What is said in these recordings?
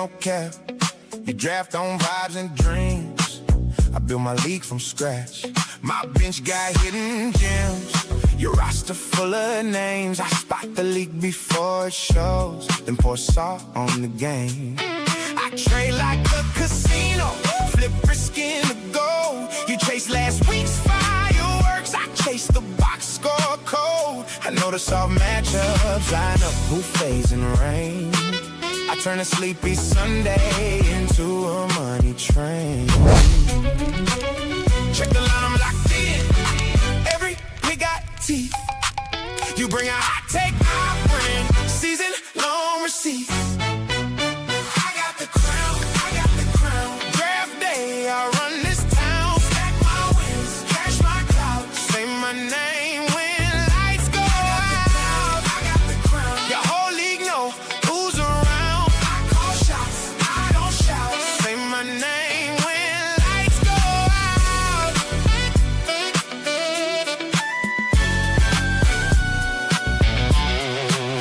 no cap. You draft on vibes and dreams. I build my league from scratch. My bench got hidden gems. Your roster full of names. I spot the league before it shows, then pour salt on the game. I trade like a casino, flip risk in the gold. You chase last week's fireworks, I chase the box score code. I know the soft matchups line up buffets and rain. I turn a sleepy Sunday into a money train. Check the line, I'm locked in. Every we got teeth. You bring a hot take, I bring season long receipts. I got the crown, I got the crown. Draft day, I run this town. Stack my wins, cash my clout. Say my name when lights go out. I got the crown. Your whole league know who's around. I call shots, I don't shout. Say my name when lights go out.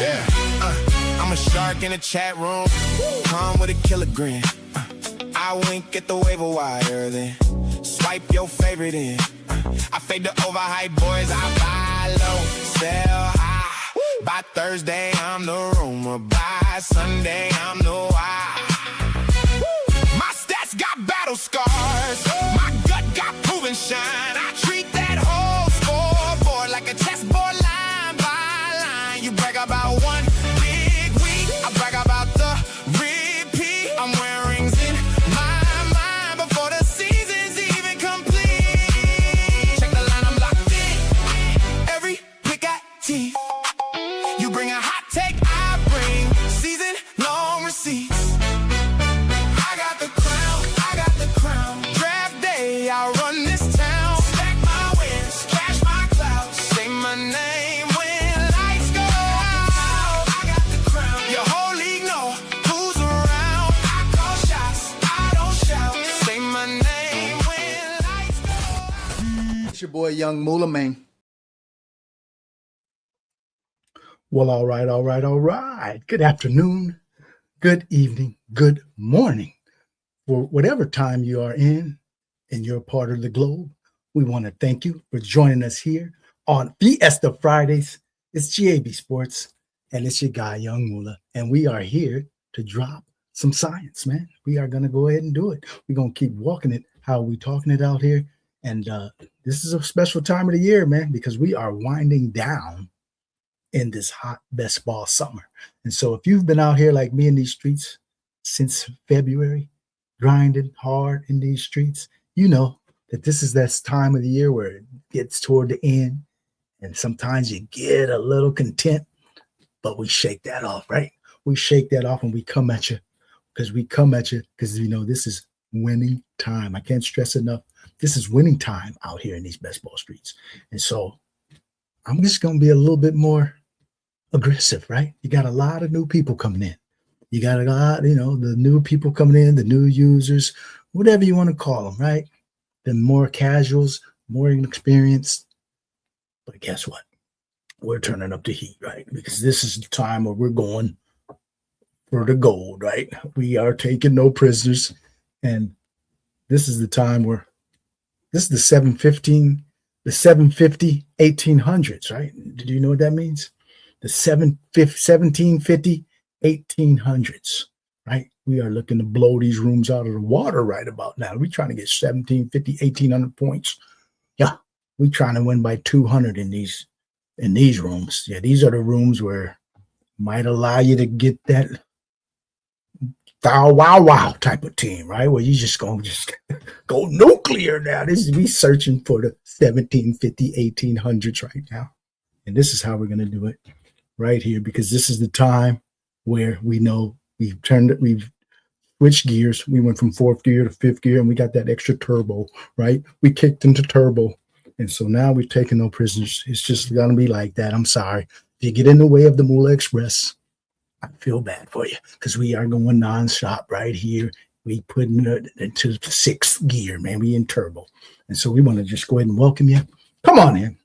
Yeah, I'm a shark in a chat room. Come with a killer grin. I wink at the waiver wire, then swipe your favorite in. I fade the overhyped boys, I buy low, sell high. By Thursday, I'm the rumor. By Sunday, I'm the why. My stats got battle scars. My gut got proven shine. I treat that whole scoreboard like a chessboard line by line. You brag about one big week, I brag about the repeat. I'm wearing rings in my mind before the season's even complete. Check the line, I'm locked in. Every pick I teeth. You bring a hot take, I bring season long receipts. I got the crown, I got the crown. Draft day, I run this town. Stack my wins, cash my clout. Say my name when lights go out. I got the crown. Your whole league know who's around. I call shots, I don't shout. Say my name when lights go out. It's your boy Young Moolah, man. Well, all right. Good afternoon, good evening, good morning. For whatever time you are in your part of the globe, we want to thank you for joining us here on FIESTA Fridays. It's GAB Sports, and it's your guy, Young Moolah, and we are here to drop some science, man. We are going to go ahead and do it. We're going to keep walking it, how we talking it out here, and this is a special time of the year, man, because we are winding down in this hot best ball summer. And so if you've been out here like me in these streets since February, grinding hard in these streets, you know that this is that time of the year where it gets toward the end, and sometimes you get a little content, but we shake that off, right? We shake that off and we come at you because you know this is winning time. I can't stress enough. This is winning time out here in these best ball streets. And so I'm just going to be a little bit more aggressive, right? You got a lot of new people coming in. You got a lot, the new people coming in, the new users, whatever you want to call them, right? The more casuals, more inexperienced. But guess what? We're turning up the heat, right? Because this is the time where we're going for the gold, right? We are taking no prisoners. And this is the time where this is the 750 1800s, right? Do you know what that means? The 1750 1800s, right? We are looking to blow these rooms out of the water right about now. We're trying to get 1750 1800 points. Yeah, we're trying to win by 200 in these rooms. Yeah, these are the rooms where might allow you to get that wow type of team, right? Where you just go nuclear now. This is we searching for the 1750 1800s right now. And this is how we're going to do it right here, because this is the time where we know we've switched gears. We went from fourth gear to fifth gear, and we got that extra turbo, right? We kicked into turbo. And so now we've taken no prisoners. It's just going to be like that. I'm sorry. If you get in the way of the Moolah Express, I feel bad for you, because we are going nonstop right here. We putting it into the sixth gear, man. We in turbo. And so we want to just go ahead and welcome you. Come on in.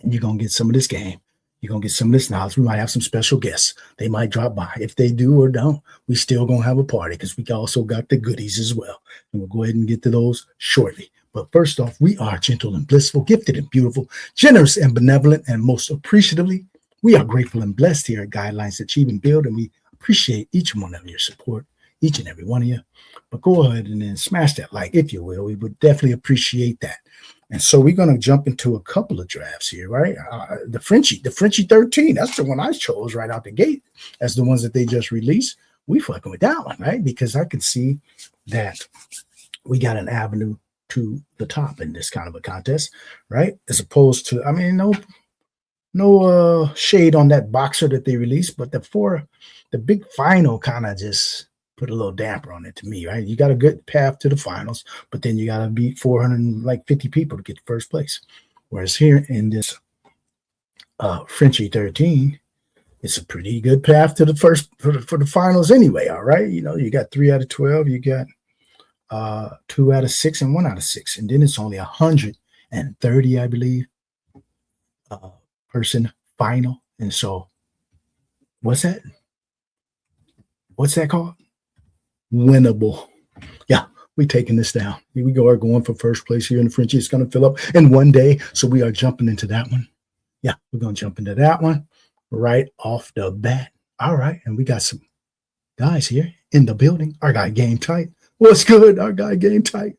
And you're going to get some of this game. You're going to get some of this knowledge. We might have some special guests. They might drop by. If they do or don't, we still going to have a party because we also got the goodies as well. And we'll go ahead and get to those shortly. But first off, we are gentle and blissful, gifted and beautiful, generous and benevolent, and most appreciatively, we are grateful and blessed here at Guidelines Achieve and Build, and we appreciate each one of your support, each and every one of you. But go ahead and then smash that like, if you will. We would definitely appreciate that. And so we're going to jump into a couple of drafts here, right? The Frenchie 13, that's the one I chose right out the gate as the ones that they just released. We fucking with that one, right? Because I could see that we got an avenue to the top in this kind of a contest, right? As opposed to, I mean, no shade on that boxer that they released, but the big final kind of just put a little damper on it to me, right? You got a good path to the finals, but then you got to beat 450 people to get to first place. Whereas here in this Frenchie 13, it's a pretty good path to the first for the finals anyway. All right, you got 3 out of 12, you got 2 out of 6, and 1 out of 6, and then it's only 130, I believe, person final. And so, what's that called? Winnable. Yeah, we taking this down. Here we go. Are going for first place here in the Frenchie. It's going to fill up in one day, so we are jumping into that one. Yeah, we're going to jump into that one right off the bat. All right, and we got some guys here in the building. Our guy Game Tight. What's good? Our guy Game Tight.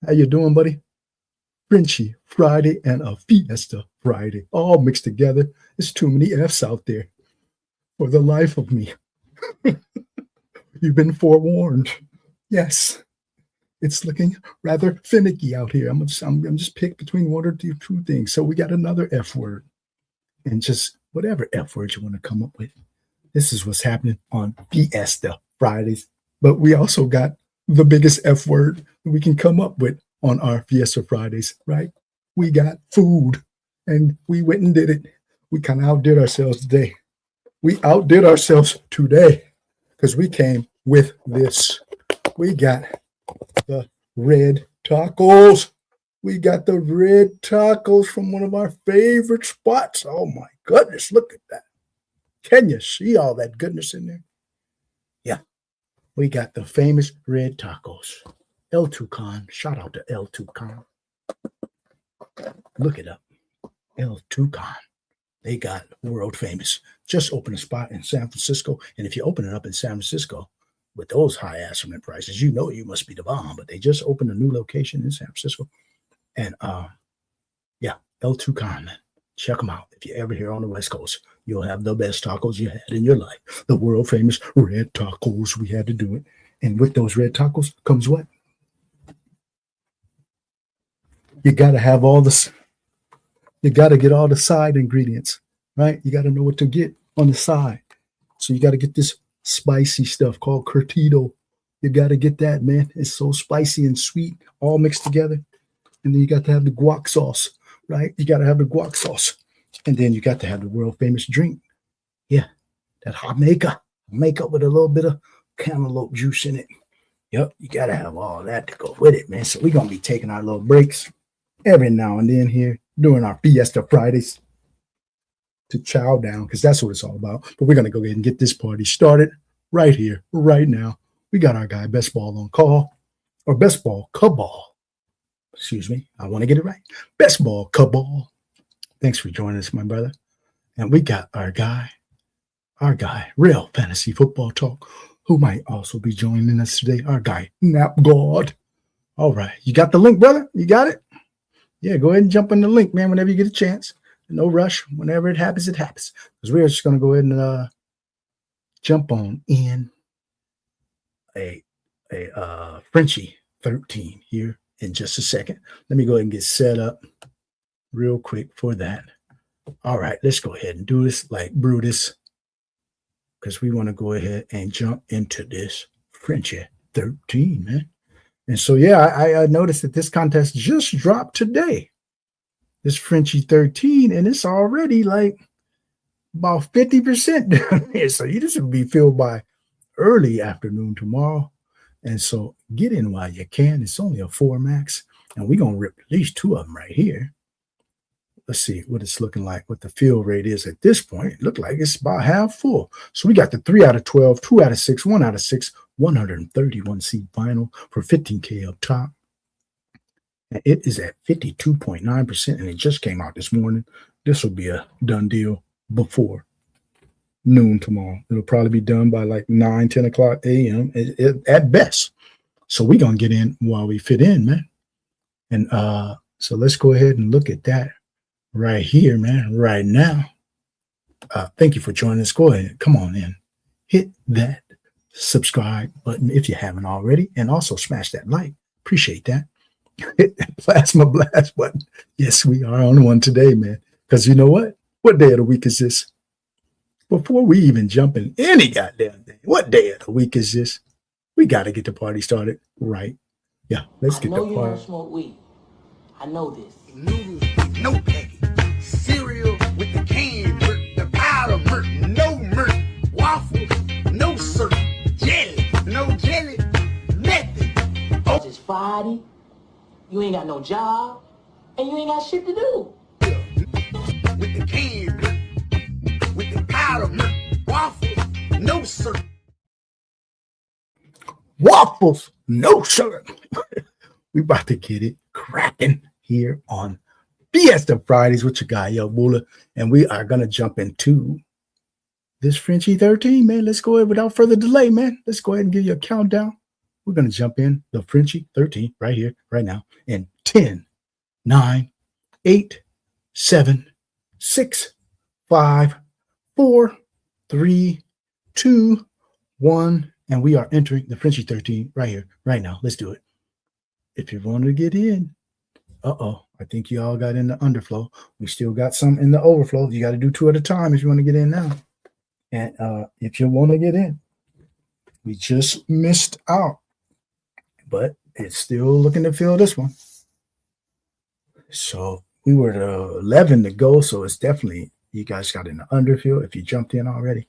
How you doing, buddy? Frenchie Friday and a Fiesta Friday, all mixed together. There's too many F's out there for the life of me. You've been forewarned. Yes, it's looking rather finicky out here. I'm just picked between one or two things. So we got another F word, and just whatever F word you want to come up with. This is what's happening on Fiesta Fridays. But we also got the biggest F word that we can come up with on our Fiesta Fridays, right? We got food, and we went and did it. We kind of outdid ourselves today. We outdid ourselves today because we came with this. We got the red tacos. We got the red tacos from one of our favorite spots. Oh my goodness, look at that. Can you see all that goodness in there? Yeah, we got the famous red tacos. El Tucan, shout out to El Tucan. Look it up. El Tucan. They got world famous. Just opened a spot in San Francisco. And if you open it up in San Francisco with those high ass cement prices, you must be the bomb. But they just opened a new location in San Francisco. And yeah, El Tucan, man. Check them out. If you're ever here on the West Coast, you'll have the best tacos you had in your life. The world famous red tacos. We had to do it. And with those red tacos comes what? You got to have all this. You got to get all the side ingredients, right? You got to know what to get on the side. So you got to get this spicy stuff called curtido. You got to get that, man. It's so spicy and sweet, all mixed together. And then you got to have the guac sauce, right? You got to have the guac sauce. And then you got to have the world famous drink. Yeah, that Jamaica with a little bit of cantaloupe juice in it. Yep, you got to have all that to go with it, man. So we're going to be taking our little breaks every now and then here during our Fiesta Fridays to chow down, because that's what it's all about. But we're going to go ahead and get this party started right here, right now. We got our guy Best Ball on call, or Best Ball Cabal. Excuse me, I want to get it right. Best Ball Cabal. Thanks for joining us, my brother. And we got our guy, Real Fantasy Football Talk, who might also be joining us today, our guy, Nap God. All right, you got the link, brother? You got it? Yeah, go ahead and jump on the link, man, whenever you get a chance. No rush. Whenever it happens, it happens. Because we're just going to go ahead and jump on in a Frenchie 13 here in just a second. Let me go ahead and get set up real quick for that. All right, let's go ahead and do this like Brutus, because we want to go ahead and jump into this Frenchie 13, man. And so, yeah, I noticed that this contest just dropped today. This Frenchie 13, and it's already like about 50% down there. So you just will be filled by early afternoon tomorrow. And so get in while you can. It's only a 4 max, and we're going to rip at least 2 of them right here. let's see what it's looking like, what the field rate is at this point. It looked like it's about half full. So we got the 3 out of 12, 2 out of 6, 1 out of 6, 131 seed final for 15K up top. And it is at 52.9%, and it just came out this morning. This will be a done deal before noon tomorrow. It'll probably be done by like 9, 10 o'clock a.m. At best. So we're going to get in while we fit in, man. And so let's go ahead and look at that right here, man, right now. Thank you for joining us. Go ahead. Come on in. Hit that subscribe button if you haven't already. And also smash that like. Appreciate that. Hit that plasma blast button. Yes, we are on one today, man. Because you know what? What day of the week is this? Before we even jump in any goddamn thing, what day of the week is this? We got to get the party started right. Yeah, let's get the party. I know you don't smoke weed. I know this. Noodles with no packet, cereal with the canned murk, the powder murk, no murk, waffles, no syrup, jelly, no jelly, nothing. Oh, it's Friday. You ain't got no job, and you ain't got shit to do. With the canned murk, with the powder murk, waffles, no syrup. Waffles, no sugar. We about to get it cracking here on Fiesta Fridays with your guy, YUUNGMOOLAHH. And we are going to jump into this Frenchie 13, man. Let's go ahead without further delay, man. Let's go ahead and give you a countdown. We're going to jump in the Frenchie 13 right here, right now. In 10, 9, 8, 7, 6, 5, 4, 3, 2, 1. And we are entering the Frenchie 13 right here, right now. Let's do it. If you want to get in, I think you all got in the underflow. We still got some in the overflow. You got to do 2 at a time if you want to get in now. And if you want to get in, we just missed out. But it's still looking to fill this one. So we were at 11 to go. So it's definitely, you guys got in the underfield if you jumped in already.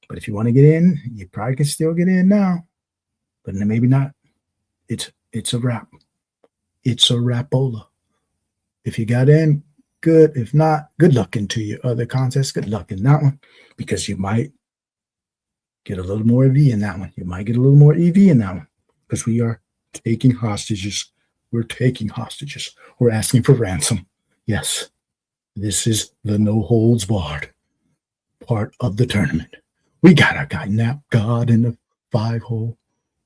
But if you want to get in, you probably can still get in now. But maybe not. It's a wrap. It's a rapola. If you got in, good. If not, good luck into your other contests. Good luck in that one, because you might get a little more EV in that one. You might get a little more EV in that one, because we are taking hostages. We're taking hostages. We're asking for ransom. Yes, this is the no holds barred part of the tournament. We got our guy Nap God in the 5-hole.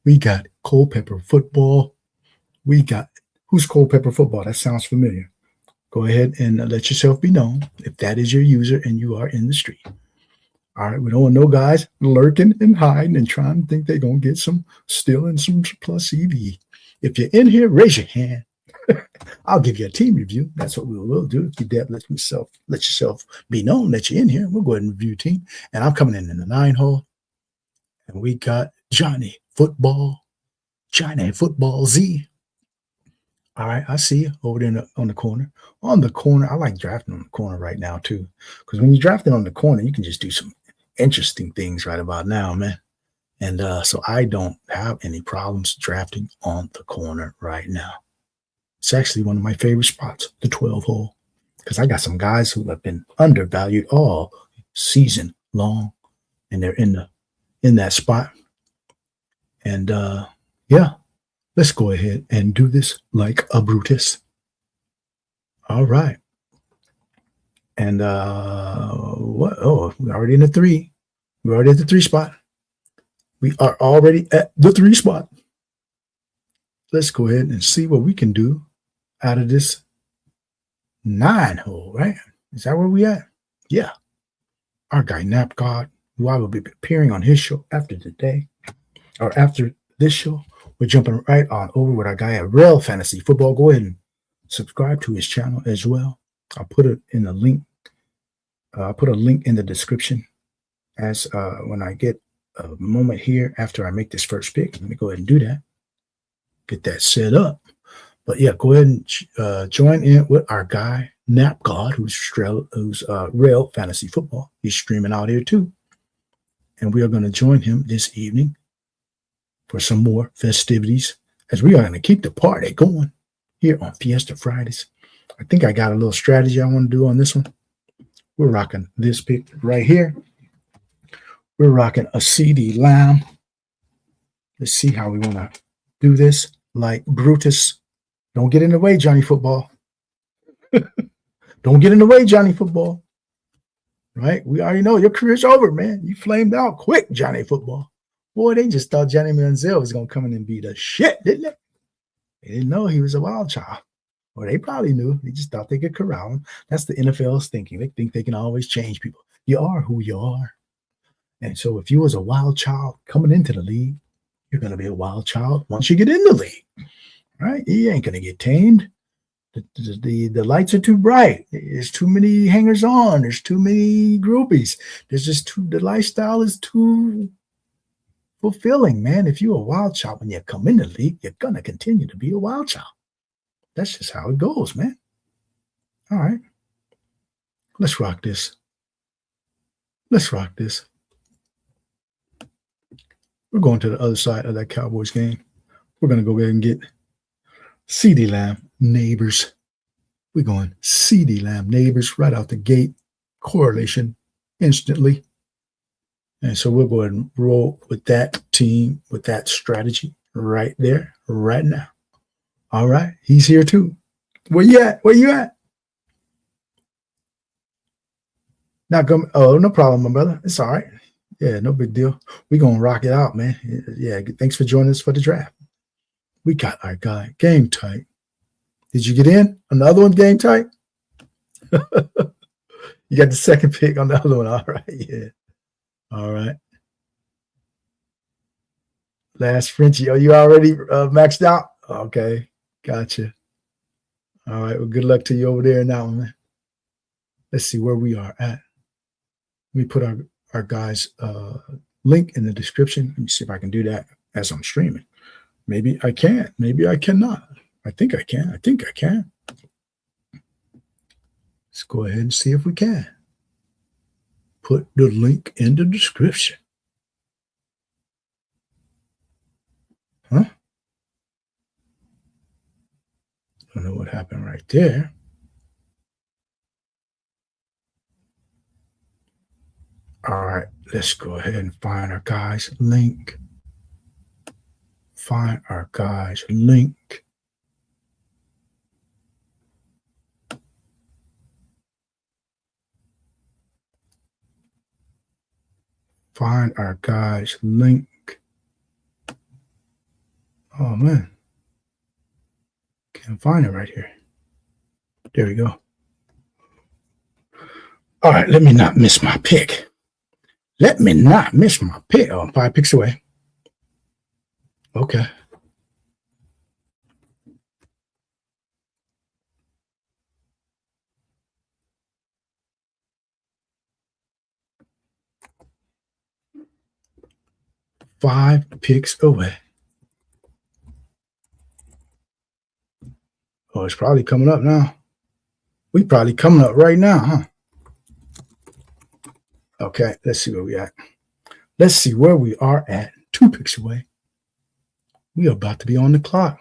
We got Culpepper football. We got, who's Culpepper football? That sounds familiar. Go ahead and let yourself be known if that is your user and you are in the street. All right, we don't want no guys lurking and hiding and trying to think they're going to get some, stealing some plus EV. If you're in here, raise your hand. I'll give you a team review. That's what we will do. If you dare let yourself be known that you're in here, we'll go ahead and review team. And I'm coming in the 9-hole. And we got Johnny Football Z. All right, I see you over there on the corner. On the corner, I like drafting on the corner right now too. Because when you're drafting on the corner, you can just do some interesting things right about now, man. And so I don't have any problems drafting on the corner right now. It's actually one of my favorite spots, the 12-hole, because I got some guys who have been undervalued all season long, and they're in that spot. And yeah, let's go ahead and do this like a Brutus. All right. And what? Oh, we're already in the 3. We're already at the 3 spot. We are already at the 3 spot. Let's go ahead and see what we can do out of this 9-hole, right? Is that where we at? Yeah. Our guy Nap God, who I will be appearing on his show after today, or after this show. We're jumping right on over with our guy at Real Fantasy Football. Go ahead and subscribe to his channel as well. I'll put it in the link. I'll put a link in the description as when I get a moment here after I make this first pick. Let me go ahead and do that. Get that set up. But yeah, go ahead and join in with our guy Nap God, who's Real Fantasy Football. He's streaming out here too, and we are going to join him this evening for some more festivities, as we are going to keep the party going here on Fiesta Fridays. I think I got a little strategy I want to do on this one. We're rocking this pick right here. We're rocking a CD Lamb. Let's see how we want to do this. Like Brutus. Don't get in the way, Johnny Football. Don't get in the way, Johnny Football. Right? We already know your career's over, man. You flamed out quick, Johnny Football. Boy, they just thought Johnny Manziel was going to come in and be the shit, didn't they? They didn't know he was a wild child. Or they probably knew. They just thought they could corral him. That's the NFL's thinking. They think they can always change people. You are who you are. And so if you was a wild child coming into the league, you're going to be a wild child once you get in the league. Right? You ain't going to get tamed. The lights are too bright. There's too many hangers on. There's too many groupies. There's just the lifestyle is too fulfilling, man. If you're a wild child, when you come in the league, you're going to continue to be a wild child. That's just how it goes, man. All right. Let's rock this. Let's rock this. We're going to the other side of that Cowboys game. We're going to go ahead and get CD Lamb neighbors. We're going CD Lamb neighbors right out the gate. Correlation instantly. And so we'll go ahead and roll with that team, with that strategy right there, right now. All right. He's here too. Where you at? Where you at? Not coming. Oh, no problem, my brother. It's all right. Yeah, no big deal. We're going to rock it out, man. Yeah, thanks for joining us for the draft. We got our guy. Game tight. Did you get in on the other one, game tight? You got the second pick on the other one. All right. Yeah. All right. Last Frenchie. Oh, you already maxed out? Okay. Gotcha. All right. Well, good luck to you over there in that one, man. Let's see where we are at. Let me put our guys' link in the description. Let me see if I can do that as I'm streaming. Maybe I can. Maybe I cannot. I think I can. I think I can. Let's go ahead and see if we can. Put the link in the description. Huh? Don't know what happened right there. All right, let's go ahead and find our guys' link. Find our guys' link. Find our guys' link. Oh, man. Can't find it right here. There we go. All right, let me not miss my pick. Let me not miss my pick. Oh, I'm 5 picks away. Okay. Five picks away. Oh, it's probably coming up now. We probably coming up right now, huh? Okay, let's see where we at. Let's see where we are at. 2 picks away. We are about to be on the clock.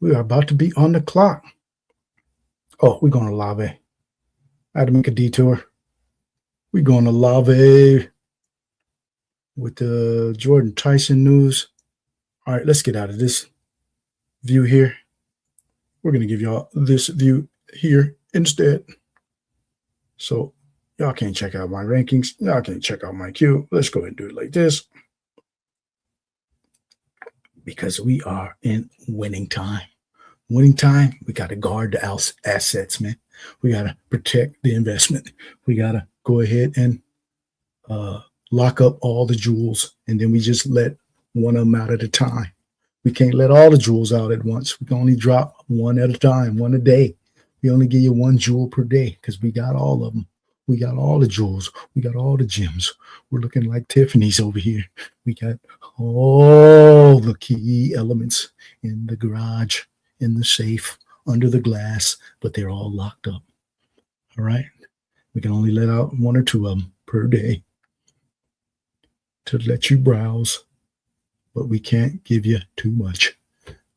We are about to be on the clock. Oh, we're going to Lave. I had to make a detour. We're going to Lave with the Jordan Tyson news. All right, let's get out of this view here. We're going to give y'all this view here instead. So y'all can't check out my rankings. Y'all can't check out my queue. Let's go ahead and do it like this. Because we are in winning time. Winning time, we got to guard the assets, man. We got to protect the investment. We got to go ahead and lock up all the jewels, and then we just let one of them out at a time. We can't let all the jewels out at once. We can only drop one at a time, one a day. We only give you 1 jewel per day because we got all of them. We got all the jewels. We got all the gems. We're looking like Tiffany's over here. We got all the key elements in the garage, in the safe, under the glass, but they're all locked up. All right? We can only let out 1 or 2 of them per day to let you browse, but we can't give you too much.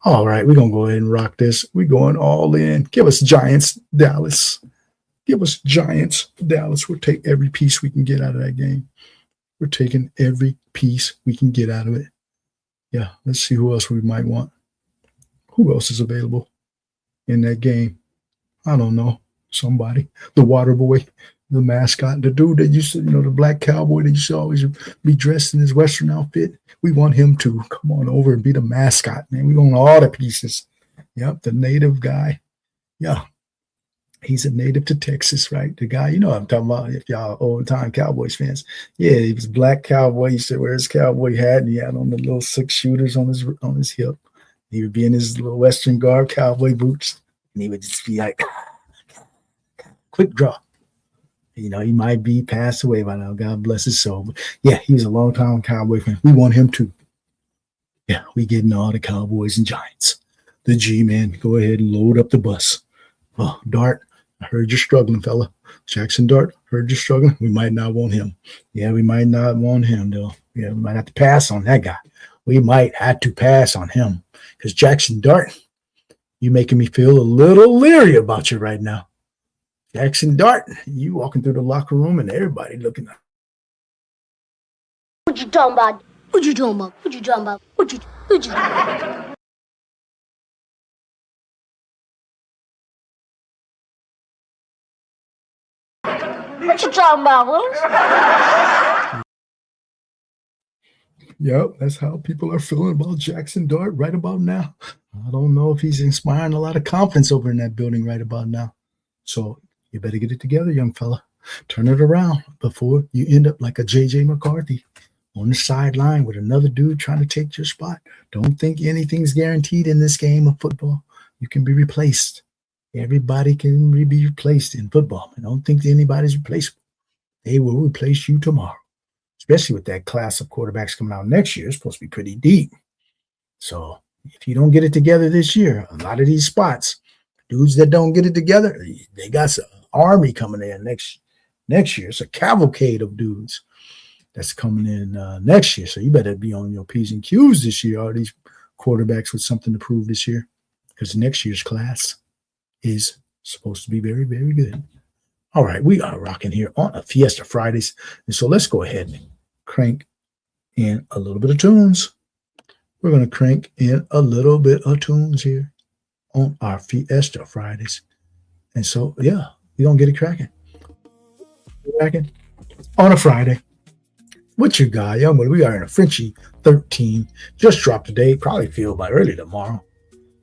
All right, we're going to go ahead and rock this. We're going all in. Give us Giants, Dallas. Give us Giants, Dallas. We'll take every piece we can get out of that game. We're taking every piece we can get out of it. Yeah, let's see who else we might want. Who else is available in that game? I don't know. Somebody. The water boy, the mascot, the dude that used to, the black cowboy that used to always be dressed in his Western outfit. We want him to come on over and be the mascot, man. We want all the pieces. Yep, the native guy. Yeah. He's a native to Texas, right? The guy, I'm talking about, if y'all old-time Cowboys fans. Yeah, he was a black cowboy. He used to wear his cowboy hat, and he had on the little 6 shooters on his hip. He would be in his little Western garb, cowboy boots, and he would just be like, quick draw. He might be passed away by now. God bless his soul. But yeah, he was a long-time Cowboy fan. We want him to. Yeah, we getting all the Cowboys and Giants. The G-Man, go ahead and load up the bus. Oh, Dart, I heard you're struggling, fella. Jackson Dart, heard you're struggling. We might not want him. Yeah, we might not want him, though. Yeah, we might have to pass on that guy. We might have to pass on him. Because Jackson Dart, you making me feel a little leery about you right now. Jackson Dart, you walking through the locker room and everybody looking at. What you talking about? What you talking about? What you talking about? What you What you talking about, Willis? Yep, that's how people are feeling about Jackson Dart right about now. I don't know if he's inspiring a lot of confidence over in that building right about now. So you better get it together, young fella. Turn it around before you end up like a J.J. McCarthy on the sideline with another dude trying to take your spot. Don't think anything's guaranteed in this game of football. You can be replaced. Everybody can be replaced in football. And don't think anybody's replaceable. They will replace you tomorrow, especially with that class of quarterbacks coming out next year. It's supposed to be pretty deep. So if you don't get it together this year, a lot of these spots, dudes that don't get it together, they got an army coming in next year. It's a cavalcade of dudes that's coming in next year. So you better be on your P's and Q's this year, all these quarterbacks with something to prove this year, because next year's class is supposed to be very, very good. All right, we are rocking here on a Fiesta Fridays. And so let's go ahead and crank in a little bit of tunes. We're going to crank in a little bit of tunes here on our Fiesta Fridays. And so, yeah, we're going to get it cracking. Cracking on a Friday. What's your guy, young boy? We are in a Frenchie 13. Just dropped today. Probably feel by early tomorrow.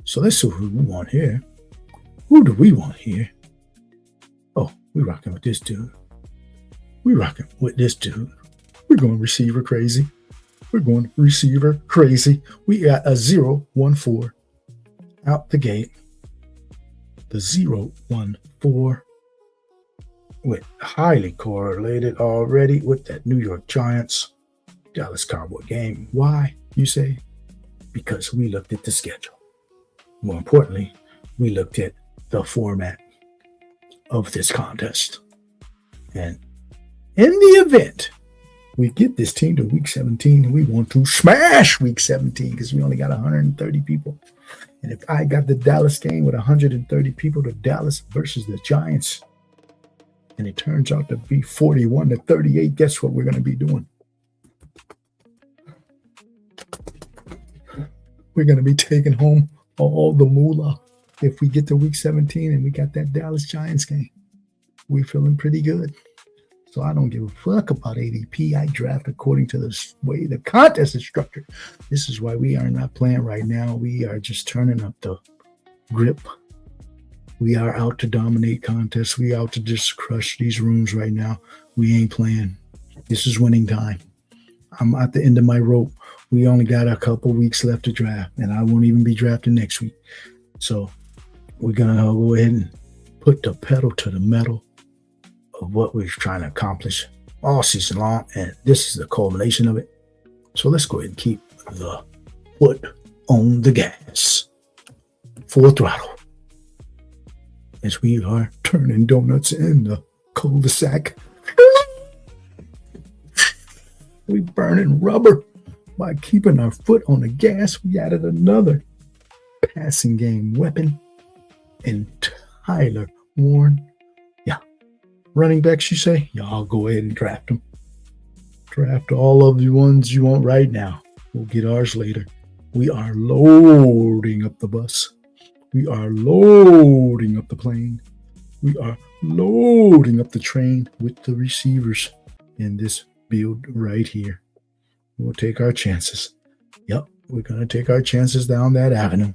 So let's see who we want here. Who do we want here? Oh, we rocking with this dude. We rocking with this dude. We're going receiver crazy. We're going receiver crazy. We got a 0-1-4 out the gate. The 0-1-4 with highly correlated already with that New York Giants Dallas Cowboy game. Why, you say? Because we looked at the schedule. More importantly, we looked at the format of this contest. And in the event we get this team to week 17, we want to smash week 17 because we only got 130 people. And if I got the Dallas game with 130 people, the Dallas versus the Giants, and it turns out to be 41-38, guess what we're going to be doing? We're going to be taking home all the moolah if we get to week 17 and we got that Dallas Giants game. We're feeling pretty good. So I don't give a fuck about ADP. I draft according to the way the contest is structured. This is why we are not playing right now. We are just turning up the grip. We are out to dominate contests. We out to just crush these rooms right now. We ain't playing. This is winning time. I'm at the end of my rope. We only got a couple weeks left to draft, and I won't even be drafting next week. So we're going to go ahead and put the pedal to the metal of what we're trying to accomplish all season long, and this is the culmination of it. So let's go ahead and keep the foot on the gas. Full throttle. As we are turning donuts in the cul-de-sac. We burning rubber by keeping our foot on the gas. We added another passing game weapon in Tyler Warren. Yeah. Running backs, you say? Y'all go ahead and draft them. Draft all of the ones you want right now. We'll get ours later. We are loading up the bus. We are loading up the plane. We are loading up the train with the receivers in this build right here. We'll take our chances. Yep, we're going to take our chances down that avenue.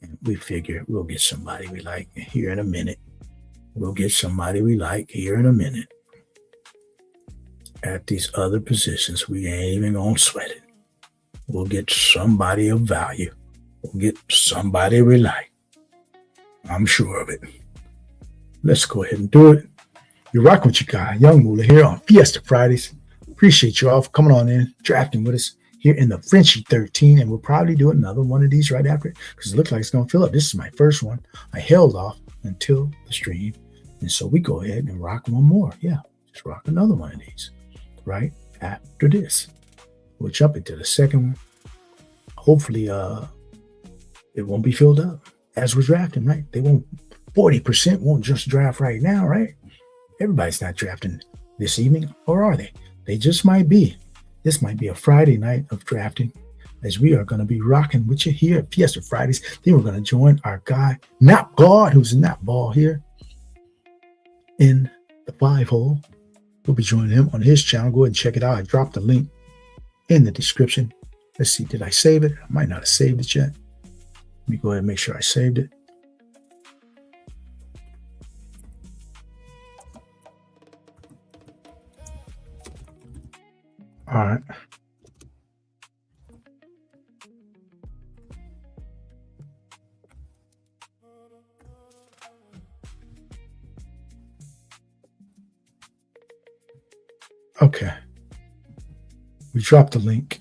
And we figure we'll get somebody we like here in a minute. We'll get somebody we like here in a minute. At these other positions, we ain't even going to sweat it. We'll get somebody of value. We'll get somebody we like. I'm sure of it. Let's go ahead and do it. You're rocking with your guy, Young Moolah, here on Fiesta Fridays. Appreciate you all for coming on in, drafting with us here in the Frenchie 13, and we'll probably do another one of these right after it because it looks like it's going to fill up. This is my first one. I held off until the stream, and so we go ahead and rock one more. Yeah, just rock another one of these right after this. We'll jump into the second one. Hopefully, it won't be filled up as we're drafting, right? 40% won't just draft right now, right? Everybody's not drafting this evening, or are they? They just might be. This might be a Friday night of drafting, as we are going to be rocking with you here at Fiesta Fridays. Then we're going to join our guy, Nap God, who's in that ball here in the 5-hole. We'll be joining him on his channel. Go ahead and check it out. I dropped the link in the description. Let's see, did I save it? I might not have saved it yet. Let me go ahead and make sure I saved it. All right. Okay. We dropped the link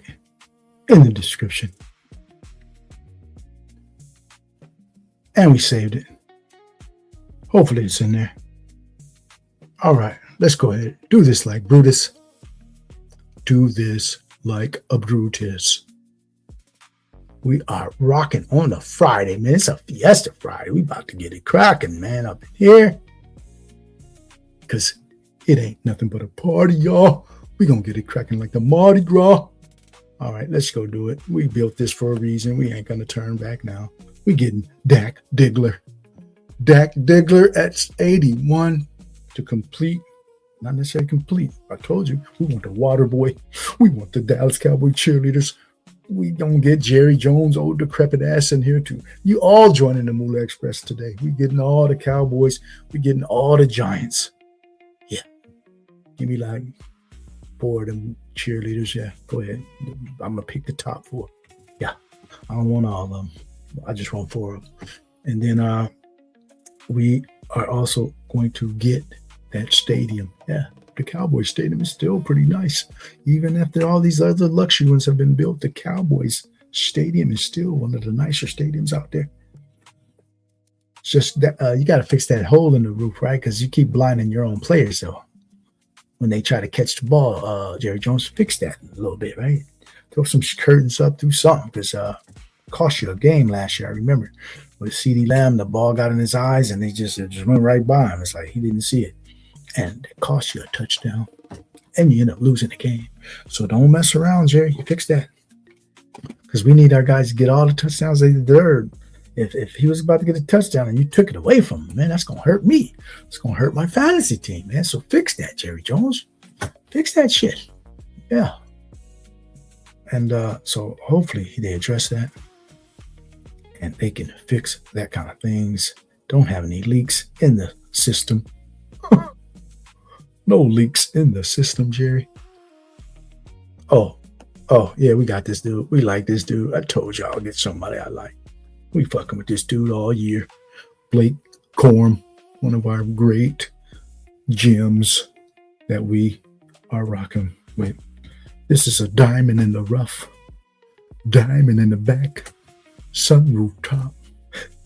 in the description. And we saved it. Hopefully it's in there. All right. Let's go ahead. Do this like Brutus. Do this like a Brutus. We are rocking on a Friday, man. It's a Fiesta Friday. We about to get it cracking, man, up in here. Because it ain't nothing but a party, y'all. We gonna get it cracking like the Mardi Gras. All right, let's go do it. We built this for a reason. We ain't gonna turn back now. We getting Dak Diggler. Dak Diggler at 81 to complete. Not necessarily complete. I told you, we want the water boy. We want the Dallas Cowboy cheerleaders. We don't get Jerry Jones, old decrepit ass in here too. You all joining the Moolah Express today. We getting all the Cowboys. We getting all the Giants. Yeah. Give me like 4 of them cheerleaders. Yeah, go ahead. I'm going to pick the top 4. Yeah. I don't want all of them. I just want 4 of them. And then we are also going to get that stadium. Yeah, the Cowboys stadium is still pretty nice. Even after all these other luxury ones have been built, the Cowboys stadium is still one of the nicer stadiums out there. It's just that you got to fix that hole in the roof, right? Because you keep blinding your own players, though. When they try to catch the ball, Jerry Jones fixed that a little bit, right? Throw some curtains up, do something, because it cost you a game last year. I remember with CeeDee Lamb, the ball got in his eyes, and it just went right by him. It's like he didn't see it. And it cost you a touchdown, and you end up losing the game. So don't mess around, Jerry. You fix that. Because we need our guys to get all the touchdowns they deserve. If he was about to get a touchdown and you took it away from him, man, that's going to hurt me. It's going to hurt my fantasy team, man. So fix that, Jerry Jones. Fix that shit. Yeah. And so hopefully they address that. And they can fix that kind of things. Don't have any leaks in the system. No leaks in the system, Jerry. Oh, yeah, we got this dude. We like this dude. I told y'all I'll get somebody I like. We fucking with this dude all year. Blake Corum, one of our great gems that we are rocking with. This is a diamond in the rough, diamond in the back, sunroof top,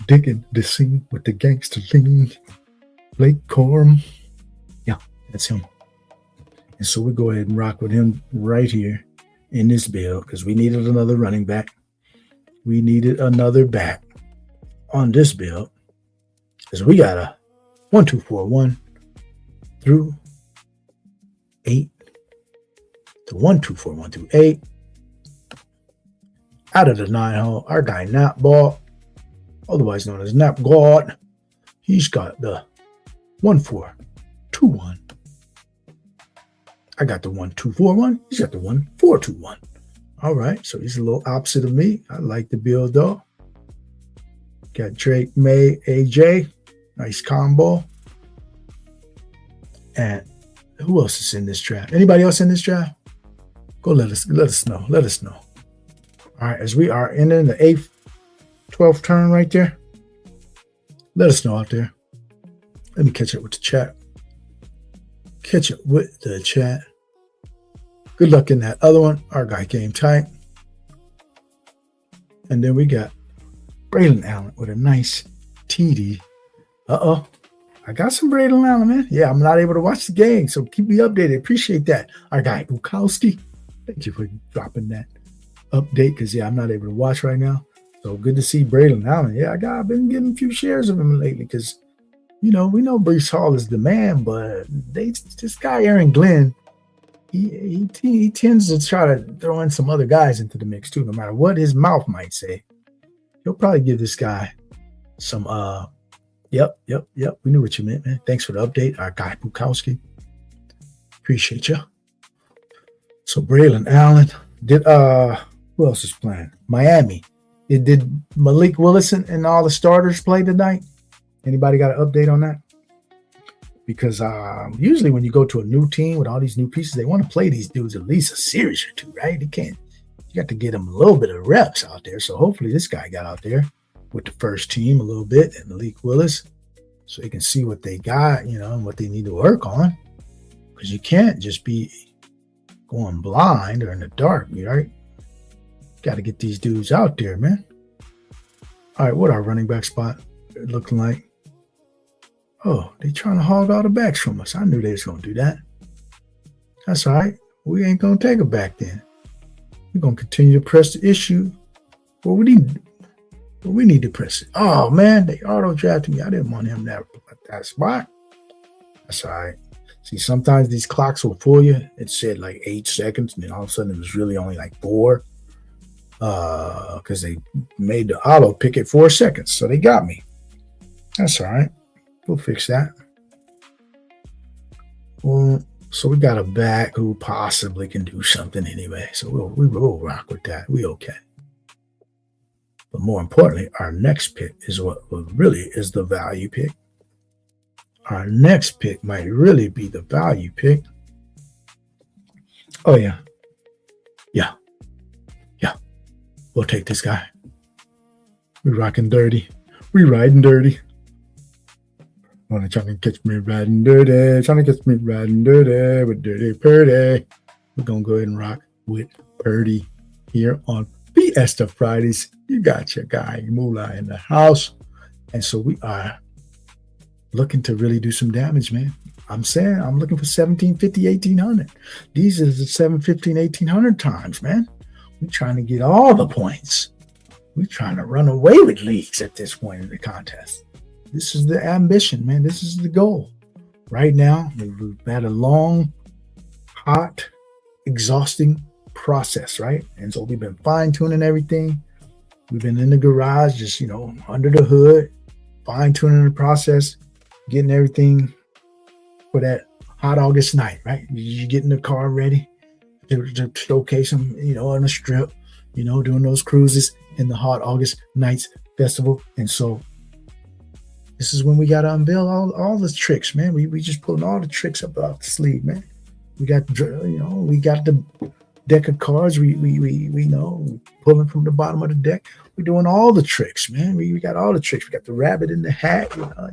digging the scene with the gangster lean. Blake Corum. Yeah, that's him. And so we go ahead and rock with him right here in this build because we needed another running back. We needed another back. on this build is we got a 1, 2, 4, 1 through 8 to 1, 2, 4, 1 through 8. Out of the 9 hole, our guy Nap Ball, otherwise known as Nap God, he's got the 1, 4, 2, 1. I got the 1, 2, 4, 1. He's got the 1, 4, 2, 1. All right, so he's a little opposite of me. I like the build though. Got Drake, May, AJ, nice combo. And who else is in this draft? Anybody else in this draft? Go let us know. Let us know. All right, as we are entering the 8th, 12th turn right there. Let us know out there. Let me catch up with the chat. Catch up with the chat. Good luck in that other one. Our guy came tight. And then we got Braylon Allen with a nice TD. Uh-oh. I got some Braylon Allen, man. Yeah, I'm not able to watch the game, so keep me updated. Appreciate that. Our guy Bukowski. Thank you for dropping that update, because yeah, I'm not able to watch right now. So good to see Braylon Allen. Yeah, I've been getting a few shares of him lately because, you know, we know Breece Hall is the man, but this guy Aaron Glenn, he tends to try to throw in some other guys into the mix too. No matter what his mouth might say, he'll probably give this guy some. Yep. We knew what you meant, man. Thanks for the update, our guy Bukowski. Appreciate you. So Braylon Allen did. Who else is playing? Miami. Did Malik Willis and all the starters play tonight? Anybody got an update on that? Because usually when you go to a new team with all these new pieces, they want to play these dudes at least a series or two, right? You got to get them a little bit of reps out there. So hopefully this guy got out there with the first team a little bit and Malik Willis, so you can see what they got, you know, and what they need to work on. Because you can't just be going blind or in the dark, right? Got to get these dudes out there, man. All right, what our running back spot looking like? Oh, they trying to hog all the backs from us. I knew they was going to do that. That's all right. We ain't going to take it back then. We're going to continue to press the issue where we need to press it. Oh, man, they auto-drafted me. I didn't want him that spot. That's all right. See, sometimes these clocks will fool you. It said like 8 seconds, and then all of a sudden it was really only like 4. Because they made the auto pick at 4 seconds. So they got me. That's all right. We'll fix that. Well, so we got a back who possibly can do something anyway. So we'll rock with that. We okay. But more importantly, our next pick is what really is the value pick. Our next pick might really be the value pick. Oh, yeah. Yeah. We'll take this guy. We rocking dirty. We riding dirty. Wanna try to catch me riding dirty. Trying to catch me riding dirty with Dirty Purdy. We're going to go ahead and rock with Purdy here on FIESTA Fridays. You got your guy Moolah in the house. And so we are looking to really do some damage, man. I'm saying I'm looking for 1750, 1800. These are the 715, 1800 times, man. We're trying to get all the points. We're trying to run away with leagues at this point in the contest. This is the ambition, man. This is the goal. Right now, we've had a long, hot, exhausting process, right? And so we've been fine-tuning everything. We've been in the garage, just, you know, under the hood, fine-tuning the process, getting everything for that hot August night, right? You get in the car ready to showcase them, you know, on the strip, you know, doing those cruises in the hot August nights festival. And so this is when we got to unveil all the tricks, man. We just pulling all the tricks up off the sleeve, man. We got, you know, we got the deck of cards. We know, pulling from the bottom of the deck. We're doing all the tricks, man. We got all the tricks. We got the rabbit in the hat. You know,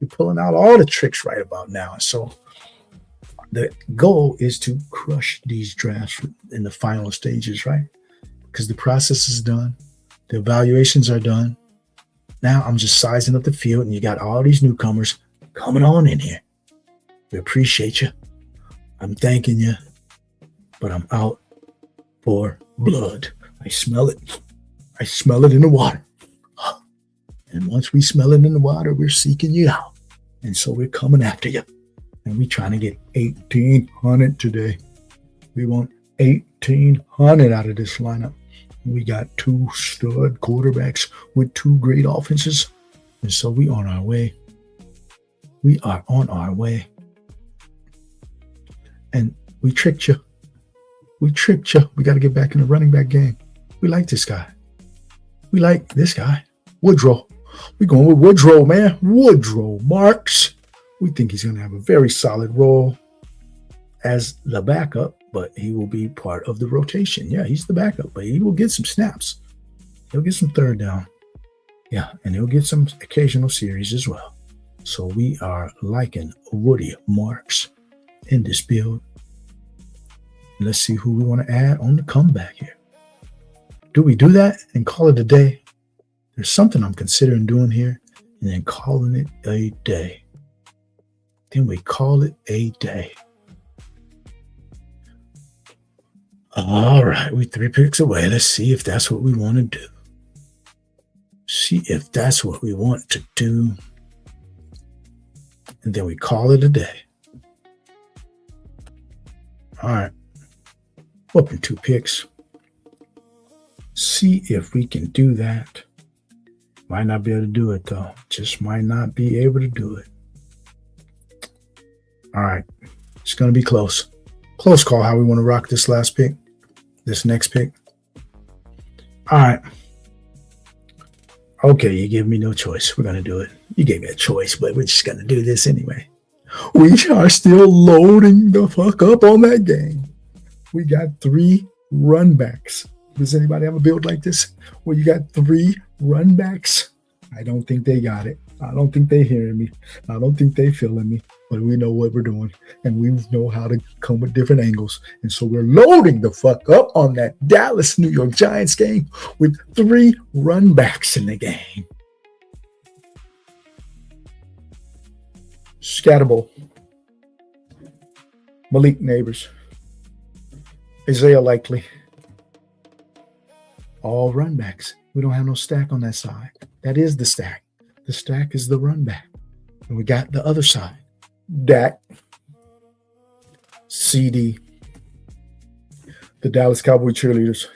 we're pulling out all the tricks right about now. So the goal is to crush these drafts in the final stages, right? Because the process is done. The evaluations are done. Now I'm just sizing up the field, and you got all these newcomers coming on in here. We appreciate you. I'm thanking you, but I'm out for blood. I smell it. I smell it in the water. And once we smell it in the water, we're seeking you out. And so we're coming after you. And we're trying to get 1,800 today. We want 1,800 out of this lineup. We got 2 stud quarterbacks with 2 great offenses. And so we on our way. We are on our way. And we tricked you. We tricked you. We got to get back in the running back game. We like this guy. We like this guy. Woodrow. We're going with Woodrow, man. Woodrow Marks. We think he's going to have a very solid role as the backup, but he will be part of the rotation. Yeah, he's the backup, but he will get some snaps. He'll get some third down. Yeah, and he'll get some occasional series as well. So we are liking Woody Marks in this build. Let's see who we want to add on the comeback here. Do we do that and call it a day? There's something I'm considering doing here and then calling it a day. Then we call it a day. All right, we 3 picks away. Let's see if that's what we want to do. See if that's what we want to do. And then we call it a day. All right. Up in 2 picks. See if we can do that. Might not be able to do it, though. Just might not be able to do it. All right. It's going to be close. Close call how we want to rock this last pick. This next pick. All right. Okay, you give me no choice. We're going to do it. You gave me a choice, but we're just going to do this anyway. We are still loading the fuck up on that game. We got 3 run backs. Does anybody have a build like this where you got 3 run backs? I don't think they got it. I don't think they're hearing me. I don't think they're feeling me. But we know what we're doing. And we know how to come with different angles. And so we're loading the fuck up on that Dallas New York Giants game with 3 run backs in the game. Scatterable. Malik Neighbors. Isaiah Likely. All run backs. We don't have no stack on that side. That is the stack. The stack is the run back. And we got the other side. Dak. CD. The Dallas Cowboy cheerleaders.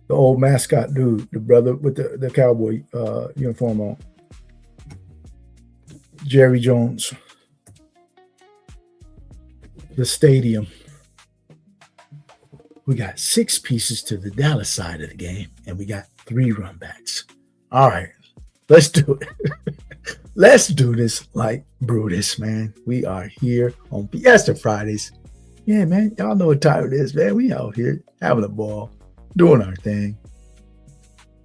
The old mascot dude. The brother with the cowboy uniform on. Jerry Jones. The stadium. We got 6 pieces to the Dallas side of the game, and we got 3 run backs. All right, let's do it. Let's do this like Brutus, man. We are here on Fiesta Fridays. Yeah, man, y'all know what time it is, man. We out here having a ball, doing our thing.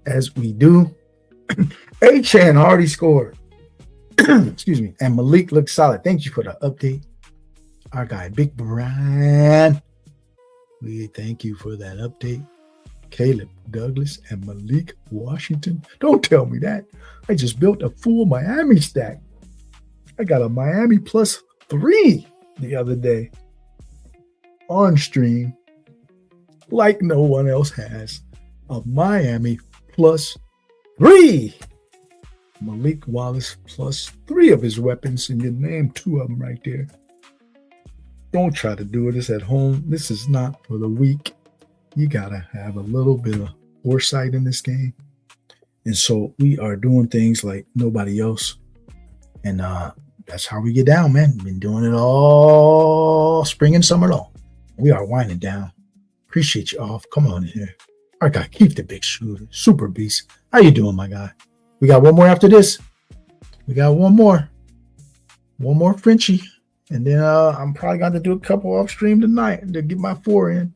As we do. A-Chan already scored. Excuse me. And Malik looks solid. Thank you for the update. Our guy, Big Brian. We thank you for that update. Caleb Douglas and Malik Washington. Don't tell me that. I just built a full Miami stack. I got a Miami +3 the other day on stream, like no one else has. A Miami +3. Malik Wallace +3 of his weapons, and you named 2 of them right there. Don't try to do this at home. This is not for the weak. You got to have a little bit of foresight in this game. And so we are doing things like nobody else. And that's how we get down, man. We've been doing it all spring and summer long. We are winding down. Appreciate you all. Come on in here. Our guy, Keith the Big Shooter, Super Beast. How you doing, my guy? We got one more after this. We got one more. One more Frenchie. And then I'm probably going to do a couple off stream tonight to get my 4 in.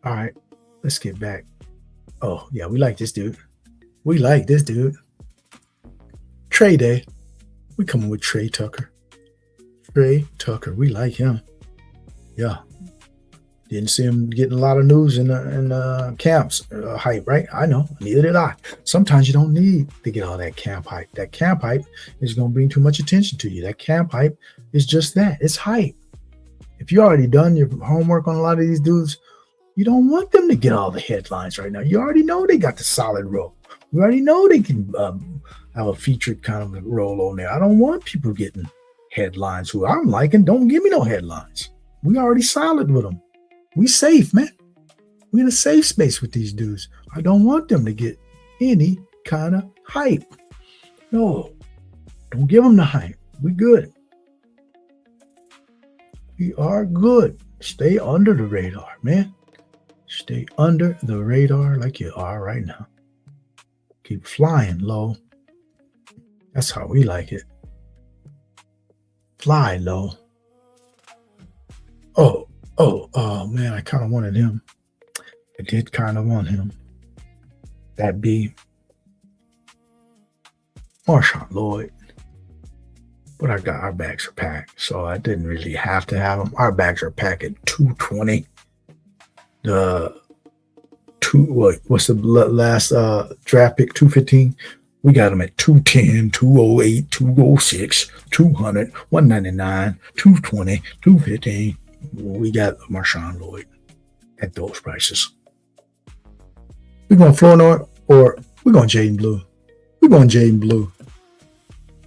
All right, let's get back. Oh, yeah, we like this dude. We like this dude. Trey Day. We coming with Trey Tucker. Trey Tucker. We like him. Yeah. Didn't see him getting a lot of news in camps hype, right? I know. Neither did I. Sometimes you don't need to get all that camp hype. That camp hype is going to bring too much attention to you. That camp hype is just that. It's hype. If you already done your homework on a lot of these dudes, you don't want them to get all the headlines right now. You already know they got the solid role. We already know they can have a featured kind of role on there. I don't want people getting headlines who I'm liking. Don't give me no headlines. We already solid with them. We safe, man. We in a safe space with these dudes. I don't want them to get any kind of hype. No, don't give them the hype. We good. We are good. Stay under the radar, man. Stay under the radar like you are right now. Keep flying low. That's how we like it. Fly low. Oh, man, I kind of wanted him. I did kind of want him. That be Marshawn Lloyd. But our bags are packed, so I didn't really have to have them. Our bags are packed at 220. What's the last draft pick? 215. We got them at 210, 208, 206, 200, 199, 220, 215. We got Marshawn Lloyd at those prices. We're going Flournoy or we're going Jaden Blue. We're going Jaden Blue.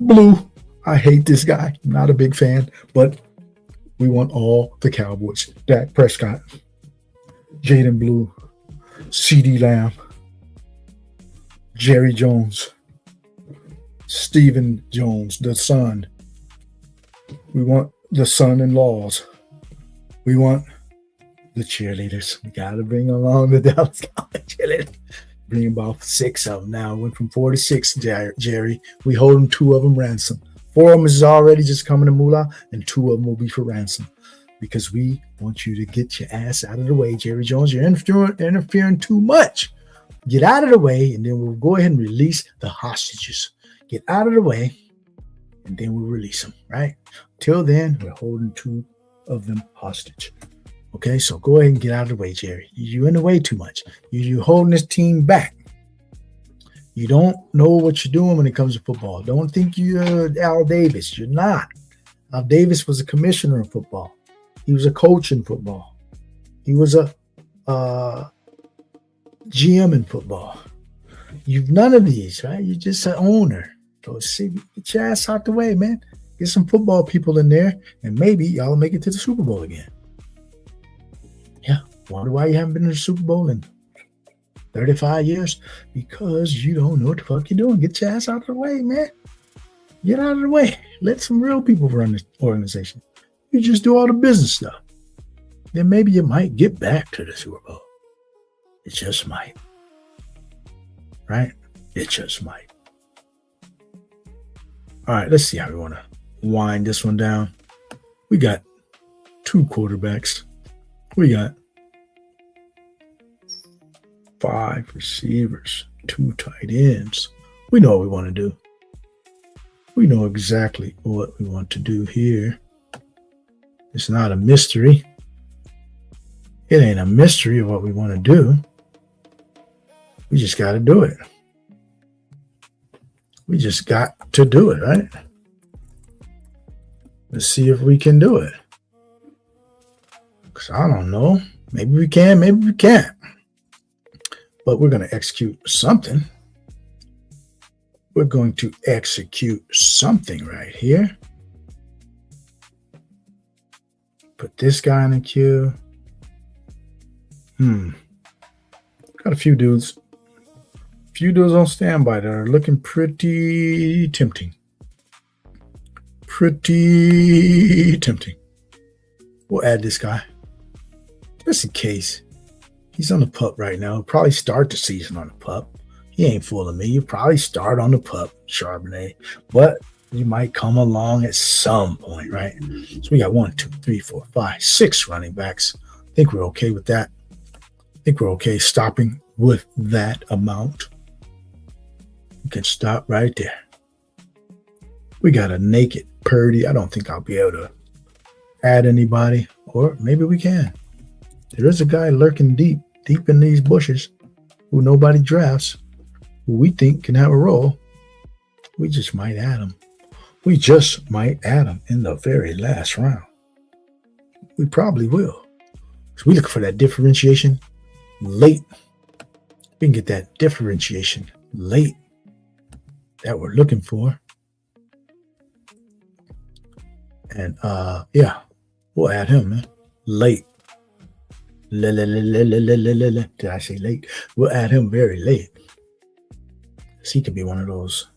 Blue. I hate this guy. I'm not a big fan, but we want all the Cowboys. Dak Prescott, Jaden Blue, CeeDee Lamb, Jerry Jones, Stephen Jones, the son. We want the son-in-laws. We want the cheerleaders. We got to bring along the Dallas Cowboys cheerleaders. Bring about 6 of them now. Went from 4 to 6, Jerry. We hold them 2 of them ransom. 4 of them is already just coming to Moolah, and 2 of them will be for ransom. Because we want you to get your ass out of the way, Jerry Jones. You're interfering too much. Get out of the way, and then we'll go ahead and release the hostages. Get out of the way, and then we'll release them, right? Till then, we're holding 2 of them hostage. Okay, so go ahead and get out of the way, Jerry. You're in the way too much. You're holding this team back. You don't know what you're doing when it comes to football. Don't think you're Al Davis. You're not. Al Davis was a commissioner in football. He was a coach in football. He was a GM in football. You've none of these, right? You're just an owner. So get your ass out the way, man. Get some football people in there, and maybe y'all make it to the Super Bowl again. Yeah. Wonder why you haven't been to the Super Bowl in 35 years? Because you don't know what the fuck you're doing. Get your ass out of the way, man. Get out of the way. Let some real people run this organization. You just do all the business stuff. Then maybe you might get back to the Super Bowl. It just might. Right? It just might. All right, let's see how we want to wind this one down. We got 2 quarterbacks. We got 5 receivers, 2 tight ends. We know what we want to do. We know exactly what we want to do here. It's not a mystery. It ain't a mystery of what we want to do. We just got to do it. We just got to do it, right? Let's see if we can do it. Because I don't know. Maybe we can, maybe we can't. But we're going to execute something. We're going to execute something right here. Put this guy in the queue. Got a few dudes. On standby that are looking pretty tempting. We'll add this guy. Just in case. He's on the pup right now. He'll probably start the season on the pup. He ain't fooling me. You'll probably start on the pup, Charbonnet. But you might come along at some point, right? So we got 1, 2, 3, 4, 5, 6 running backs. I think we're okay with that. I think we're okay stopping with that amount. We can stop right there. We got a naked Purdy. I don't think I'll be able to add anybody, or maybe we can. There is a guy lurking deep in these bushes who nobody drafts, who we think can have a role. We just might add him. We just might add him in the very last round. We probably will. So we look for that differentiation late. We can get that differentiation late that we're looking for. And yeah, we'll add him, man. Late. Did I say late? We'll add him very late. He could be one of those,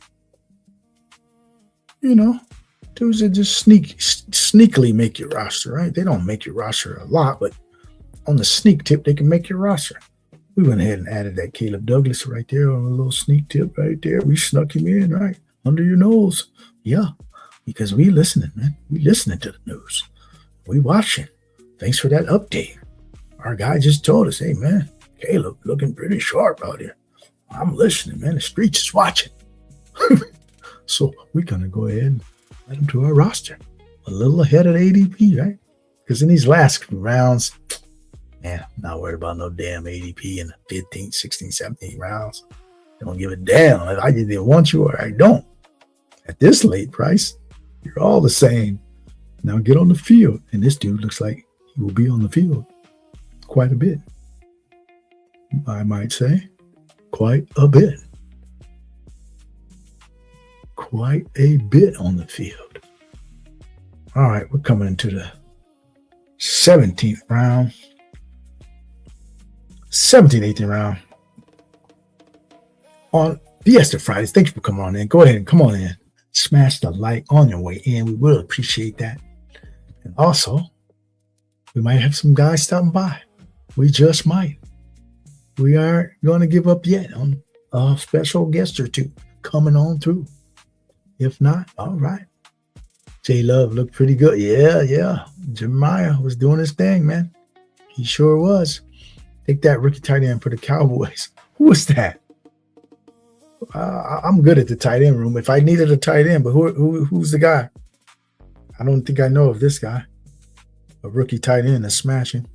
dudes that just sneakily make your roster, right? They don't make your roster a lot, but on the sneak tip, they can make your roster. We went ahead and added that Caleb Douglas right there on a little sneak tip right there. We snuck him in, right? Under your nose. Yeah, because we listening, man. We listening to the news. We watching. Thanks for that update. Our guy just told us, hey, man, Caleb looking pretty sharp out here. I'm listening, man. The streets is watching. So we're going to go ahead and add him to our roster. A little ahead of the ADP, right? Because in these last rounds, man, I'm not worried about no damn ADP in the 15, 16, 17 rounds. I don't give a damn if I either want you or I don't. At this late price, you're all the same. Now get on the field. And this dude looks like he will be on the field quite a bit. I might say quite a bit. Quite a bit on the field. All right, we're coming into the 17th round. 17th, 18th round. On Fiesta Fridays. Thanks for coming on in. Go ahead and come on in. Smash the like on your way in. We will appreciate that. And also, we might have some guys stopping by. We just might. We aren't going to give up yet on a special guest or two coming on through. If not, all right. J Love looked pretty good. Yeah. Jeremiah was doing his thing, man. He sure was. Take that rookie tight end for the Cowboys. Who was that? I'm good at the tight end room. If I needed a tight end, but who's the guy? I don't think I know of this guy. A rookie tight end that's smashing.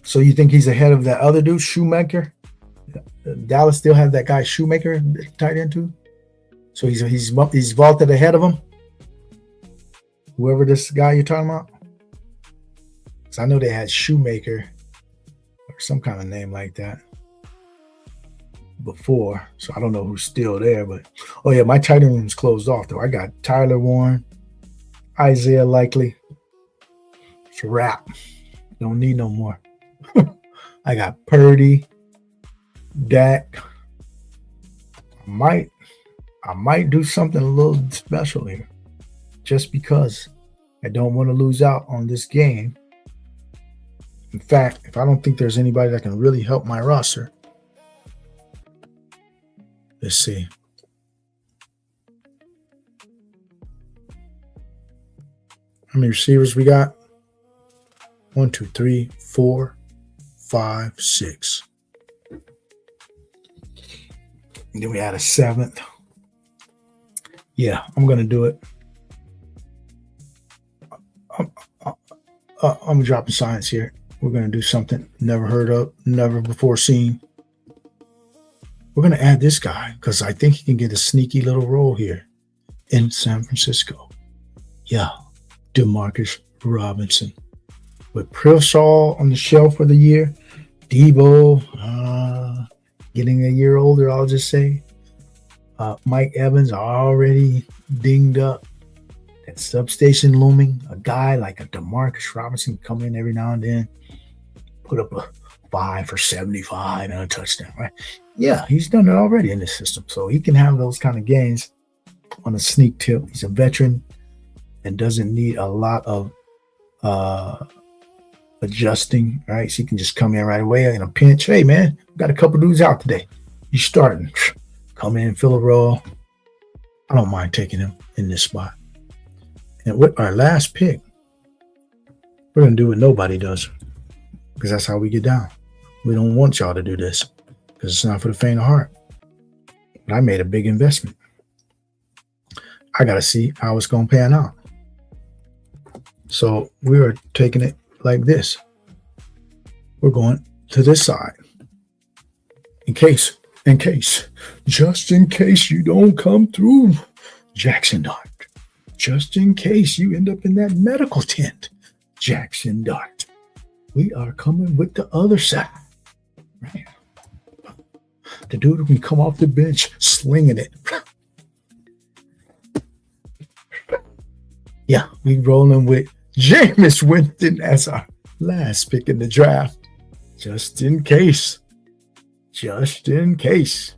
So you think he's ahead of that other dude, Shoemaker? Dallas still have that guy Shoemaker tight end too. So he's vaulted ahead of him. Whoever this guy you're talking about. So I know they had Shoemaker or some kind of name like that before. So I don't know who's still there, but oh yeah, my tight end room's closed off though. I got Tyler Warren, Isaiah Likely. It's a wrap. Don't need no more. I got Purdy, Dak. I might do something a little special here, just because I don't want to lose out on this game. In fact, if I don't think there's anybody that can really help my roster, let's see. How many receivers we got? 1, 2, 3, 4, 5, 6. And then we add a 7th. Yeah, I'm going to do it. I'm dropping science here. We're going to do something never heard of, never before seen. We're going to add this guy because I think he can get a sneaky little role here in San Francisco. Yeah, Demarcus Robinson. With Pritchard on the shelf for the year, Debo getting a year older, I'll just say. Mike Evans already dinged up. That substation looming. A guy like a Demarcus Robinson come in every now and then, put up a 5 for 75 and a touchdown, right? Yeah, he's done it already in this system. So he can have those kind of gains on a sneak tip. He's a veteran and doesn't need a lot of adjusting, right? So he can just come in right away in a pinch. Hey, man, we got a couple dudes out today. You starting. Come in, fill a role. I don't mind taking him in this spot. And with our last pick, we're going to do what nobody does, because that's how we get down. We don't want y'all to do this because it's not for the faint of heart. But I made a big investment. I got to see how it's going to pan out. So we are taking it like this. We're going to this side. Just in case you don't come through, Jackson Dart. Just in case you end up in that medical tent, Jackson Dart. We are coming with the other side. Right? The dude who can come off the bench slinging it. Yeah, we rolling with Jameis Winston as our last pick in the draft. Just in case. Just in case.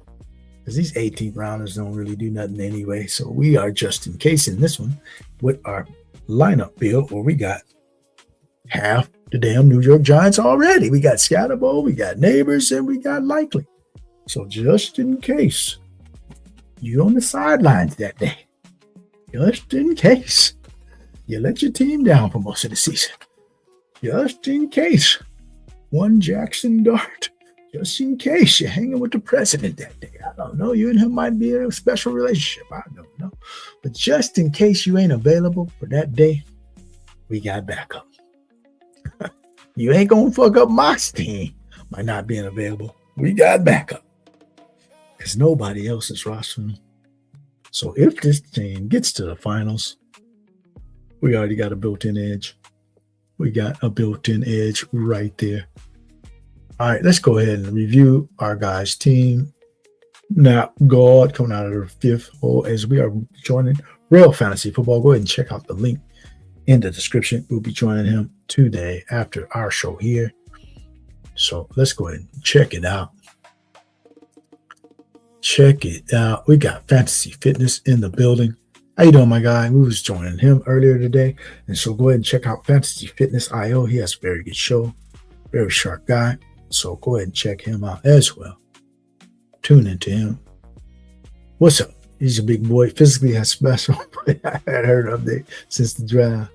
Because these 18th rounders don't really do nothing anyway. So we are just in case in this one with our lineup build where we got half the damn New York Giants already. We got Scatterbo, we got Neighbors, and we got Likely. So just in case you're on the sidelines that day, just in case you let your team down for most of the season, just in case one Jackson Dart, just in case you're hanging with the president that day. I don't know. You and him might be in a special relationship. I don't know. But just in case you ain't available for that day, we got backup. You ain't going to fuck up my team by not being available. We got backup. Because nobody else is rostering. So if this team gets to the finals, we already got a built-in edge. We got a built-in edge right there. All right, let's go ahead and review our guys' team. Now, God coming out of the fifth hole as we are joining Real Fantasy Football. Go ahead and check out the link in the description. We'll be joining him today after our show here. So let's go ahead and check it out. Check it out. We got Fantasy Fitness in the building. How you doing, my guy? We was joining him earlier today. And so go ahead and check out Fantasy Fitness IO. He has a very good show. Very sharp guy. So go ahead and check him out as well. Tune into him. What's up? He's a big boy. Physically has special, but I had heard of it since the draft.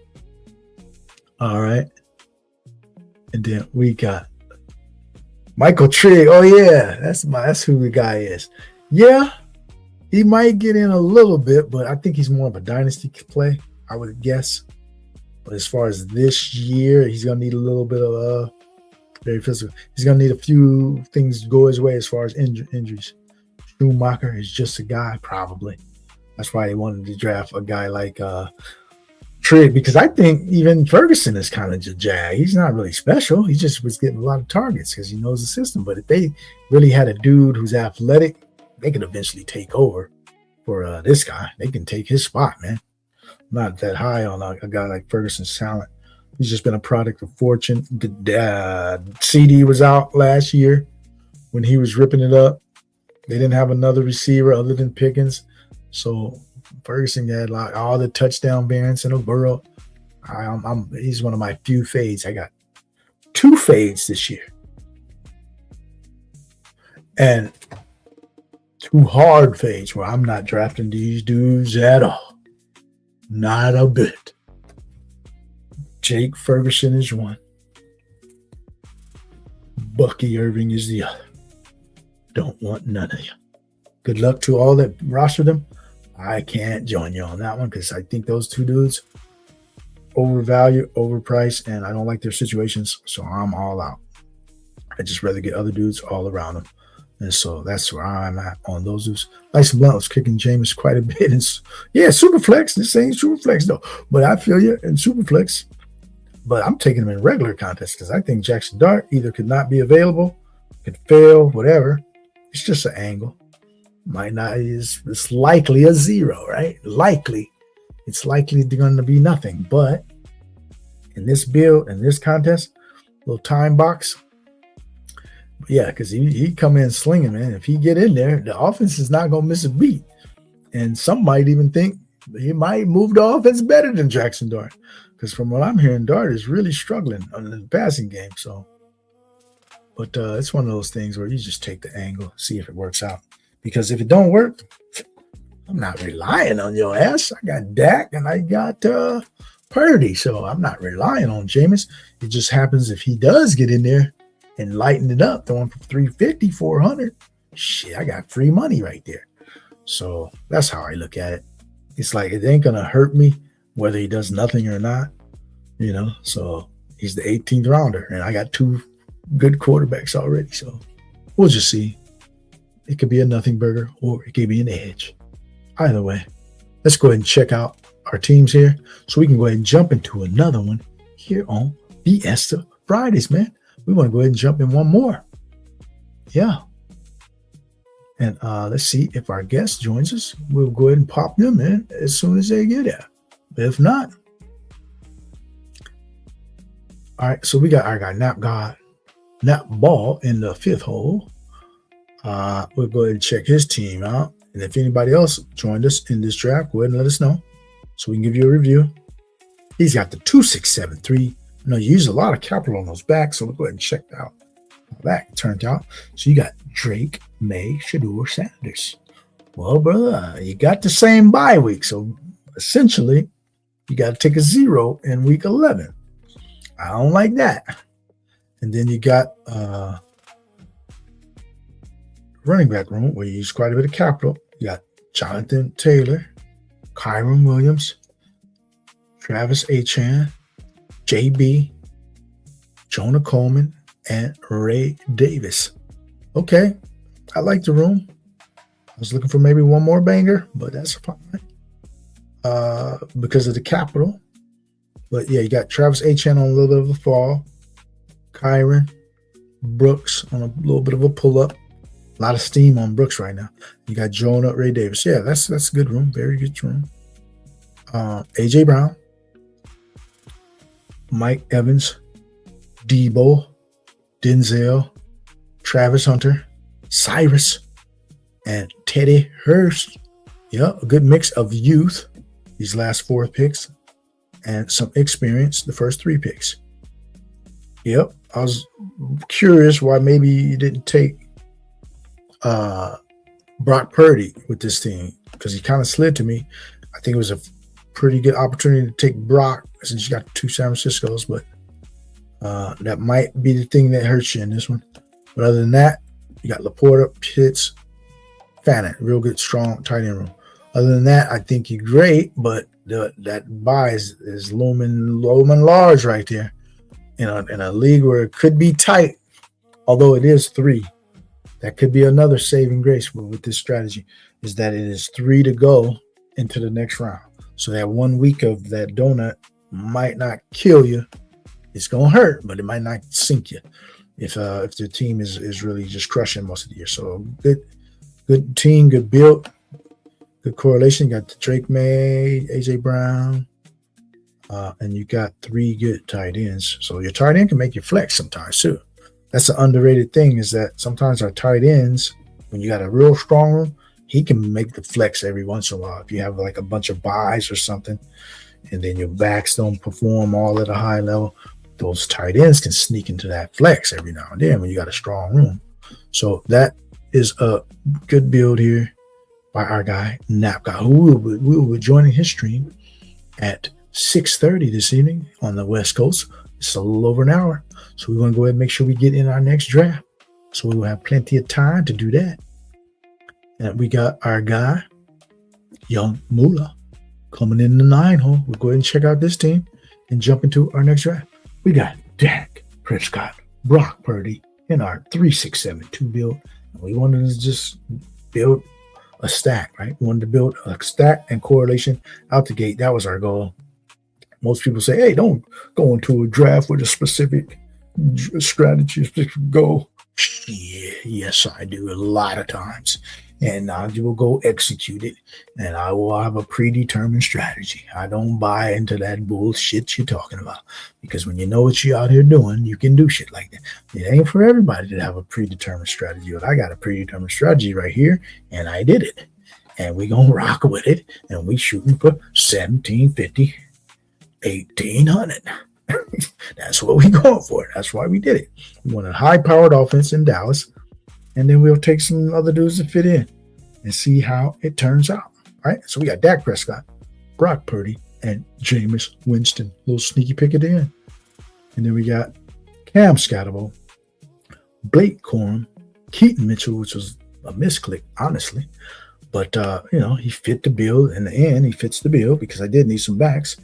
All right. And then we got Michael Trigg. Oh yeah, that's who the guy is. Yeah, he might get in a little bit, but I think he's more of a dynasty play, I would guess. But as far as this year, he's gonna need a little bit of very physical. He's gonna need a few things to go his way as far as injuries. Schumacher is just a guy, probably. That's why they wanted to draft a guy like Trigg, because I think even Ferguson is kind of just jag. He's not really special. He just was getting a lot of targets because he knows the system. But if they really had a dude who's athletic, they could eventually take over for this guy. They can take his spot, man. Not that high on a guy like Ferguson's talent. He's just been a product of fortune. The CD was out last year when he was ripping it up. They didn't have another receiver other than Pickens. So Ferguson had like all the touchdown variants in the world. He's one of my few fades. I got 2 fades this year. And 2 hard fades where I'm not drafting these dudes at all. Not a bit. Jake Ferguson is one. Bucky Irving is the other. Don't want none of you. Good luck to all that rostered them. I can't join you on that one because I think those 2 dudes overvalued, overpriced, and I don't like their situations, so I'm all out. I just rather get other dudes all around them. And so that's where I'm at on those dudes. Nice Blunt was kicking Jameis quite a bit. And yeah, Superflex. This ain't Superflex, though. But I feel you in Superflex. But I'm taking him in regular contests because I think Jackson Dart either could not be available, could fail, whatever. It's just an angle. Might not, it's likely a 0, right? Likely. It's likely going to be nothing. But in this build, in this contest, little time box, yeah, because he come in slinging, man. If he get in there, the offense is not going to miss a beat. And some might even think he might move the offense better than Jackson Dart. Because from what I'm hearing, Dart is really struggling on the passing game. So, but it's one of those things where you just take the angle, see if it works out. Because if it don't work, I'm not relying on your ass. I got Dak and I got Purdy. So I'm not relying on Jameis. It just happens if he does get in there and lighten it up, throwing for 350, 400. Shit, I got free money right there. So that's how I look at it. It's like it ain't going to hurt me whether he does nothing or not, you know. So he's the 18th rounder, and I got 2 good quarterbacks already. So we'll just see. It could be a nothing burger or it could be an edge. Either way, let's go ahead and check out our teams here so we can go ahead and jump into another one here on FIESTA Fridays, man. We want to go ahead and jump in one more. Yeah. And let's see if our guest joins us. We'll go ahead and pop them in as soon as they get there. If not, all right. So we got our guy Nap Ball in the 5th hole. We'll go ahead and check his team out. And if anybody else joined us in this draft, go ahead and let us know so we can give you a review. He's got the 2673. I know you use a lot of capital on those backs, so we'll go ahead and check out how that turned out. So you got Drake, May, Shador, Sanders. Well, brother, you got the same bye week. So essentially, you got to take a 0 in week 11. I don't like that. And then you got running back room where you use quite a bit of capital. You got Jonathan Taylor, Kyron Williams, Travis Achan, JB, Jonah Coleman, and Ray Davis. Okay, I like the room. I was looking for maybe one more banger, but that's fine because of the capital. But yeah, you got Travis Achan on a little bit of a fall, Kyron Brooks on a little bit of a pull-up. A lot of steam on Brooks right now. You got Jonah, Ray Davis. Yeah, that's a good room. Very good room. AJ Brown, Mike Evans, Debo, Denzel, Travis Hunter, Cyrus, and Teddy Hurst. Yeah, a good mix of youth, these last 4 picks, and some experience, the first 3 picks. Yep, I was curious why maybe you didn't take Brock Purdy with this team, because he kind of slid to me. I think it was a pretty good opportunity to take Brock since you got 2 San Francisco's, but that might be the thing that hurts you in this one. But other than that, you got Laporta, Pitts, Fannin, real good, strong tight end room. Other than that, I think you're great, but that buy is looming large right there in a league where it could be tight, although it is 3. That could be another saving grace with this strategy, is that it is 3 to go into the next round. So that 1 week of that donut might not kill you. It's going to hurt, but it might not sink you if the team is really just crushing most of the year. So good team, good build, good correlation. You got the Drake May, AJ Brown, and you got 3 good tight ends. So your tight end can make you flex sometimes too. That's an underrated thing, is that sometimes our tight ends, when you got a real strong room, he can make the flex every once in a while. If you have like a bunch of buys or something, and then your backs don't perform all at a high level, those tight ends can sneak into that flex every now and then when you got a strong room. So that is a good build here by our guy, Nap Guy, who will be joining his stream at 6:30 this evening on the West Coast. It's a little over an hour. So we want to go ahead and make sure we get in our next draft. So we will have plenty of time to do that. And we got our guy, YUUNGMOOLAHH, coming in the 9 hole. We'll go ahead and check out this team and jump into our next draft. We got Dak Prescott, Brock Purdy in our 3-6-7-2 build. And we wanted to just build a stack, right? We wanted to build a stack and correlation out the gate. That was our goal. Most people say, hey, don't go into a draft with a specific strategy, specific goal. Yeah, yes, I do a lot of times. And I will go execute it. And I will have a predetermined strategy. I don't buy into that bullshit you're talking about. Because when you know what you're out here doing, you can do shit like that. It ain't for everybody to have a predetermined strategy. But I got a predetermined strategy right here, and I did it. And we going to rock with it. And we shooting for 1750. 1,800. That's what we going for. That's why we did it. We want a high-powered offense in Dallas, and then we'll take some other dudes to fit in and see how it turns out. All right. So we got Dak Prescott, Brock Purdy, and Jameis Winston. Little sneaky pick at the end. And then we got Cam Scatterbo, Blake Corum, Keaton Mitchell, which was a misclick, honestly. But, he fit the bill. In the end, he fits the bill because I did need some backs.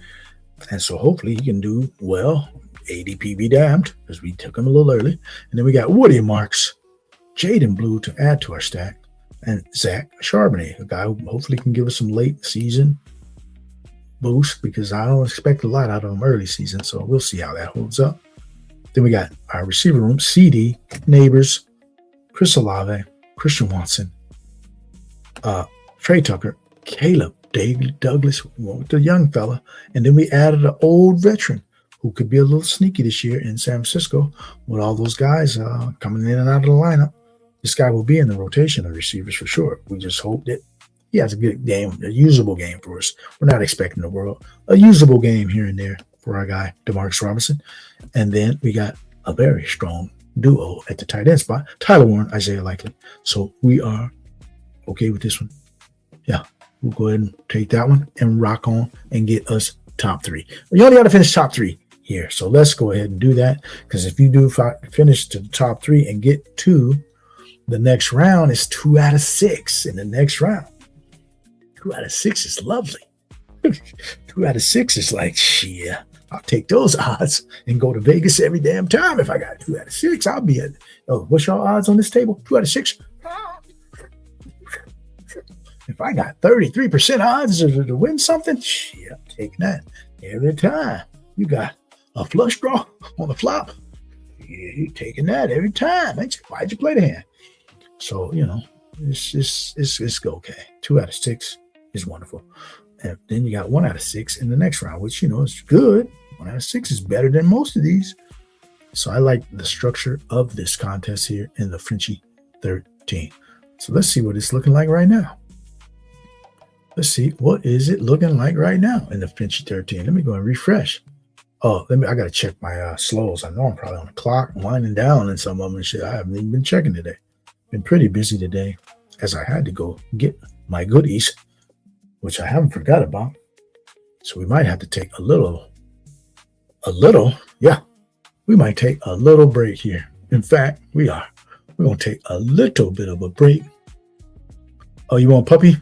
And so hopefully he can do well. ADP be damned, because we took him a little early. And then we got Woody Marks, Jaden Blue to add to our stack, and Zach Charbonnet, a guy who hopefully can give us some late season boost, because I don't expect a lot out of him early season. So we'll see how that holds up. Then we got our receiver room, CD, Neighbors, Chris Olave, Christian Watson, and Tyler Lockett. All right, so we got 3 good tight ends. So we'll go ahead and Trey Tucker, Caleb Douglas, went with the young fella, and then we added an old veteran who could be a little sneaky this year in San Francisco with all those guys coming in and out of the lineup. This guy will be in the rotation of receivers for sure. We just hope that he has a good game, a usable game for us. We're not expecting the world. A usable game here and there for our guy, DeMarcus Robinson. And then we got a very strong duo at the tight end spot, Tyler Warren, Isaiah Likely. So we are okay with this one. Yeah, we'll go ahead and take that one and rock on and get us top 3. We only got to finish top 3 here. So let's go ahead and do that, because if you do finish to the top 3 and get to the next round, it's 2 out of 6 in the next round. 2 out of 6 is lovely. 2 out of 6 is like, yeah, I'll take those odds and go to Vegas every damn time. If I got 2 out of 6, I'll be at, what's your odds on this table? 2 out of 6. If I got 33% odds to win something, shit, I'm taking that every time. You got a flush draw on the flop, you're taking that every time. Why'd you play the hand? So, it's okay. 2 out of 6 is wonderful. And then you got 1 out of 6 in the next round, which, is good. 1 out of 6 is better than most of these. So I like the structure of this contest here in the Frenchie 13. So let's see what it's looking like right now. Let's see, what is it looking like right now in the Frenchie 13? Let me go and refresh. I got to check my slows. I know I'm probably on the clock, winding down in some of them and shit. I haven't even been checking today. Been pretty busy today, as I had to go get my goodies, which I haven't forgot about. So we might have to take a little, we might take a little break here. In fact, we're going to take a little bit of a break. Oh, you want puppy?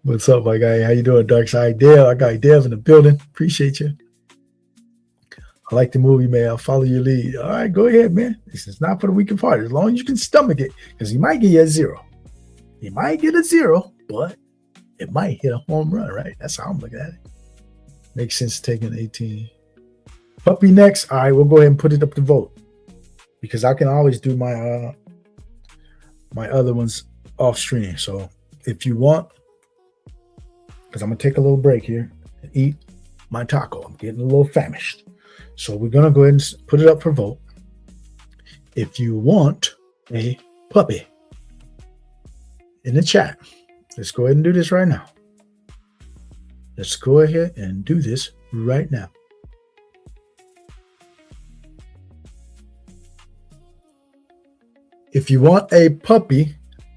What's up, my guy? How you doing, Dark Side Dev? I got Dev in the building. Appreciate you. I like the movie, man. I'll follow your lead. All right, go ahead, man. This is not for the weak of heart. As long as you can stomach it, because he might get you a 0. He might get a 0, but it might hit a home run, right? That's how I'm looking at it. Makes sense taking 18. Puppy next. All right, we'll go ahead and put it up to vote, because I can always do my my other ones off stream. So if you want, because I'm going to take a little break here and eat my taco. I'm getting a little famished. So we're going to go ahead and put it up for vote. If you want a puppy in the chat, let's go ahead and do this right now. Let's go ahead and do this right now. If you want a puppy,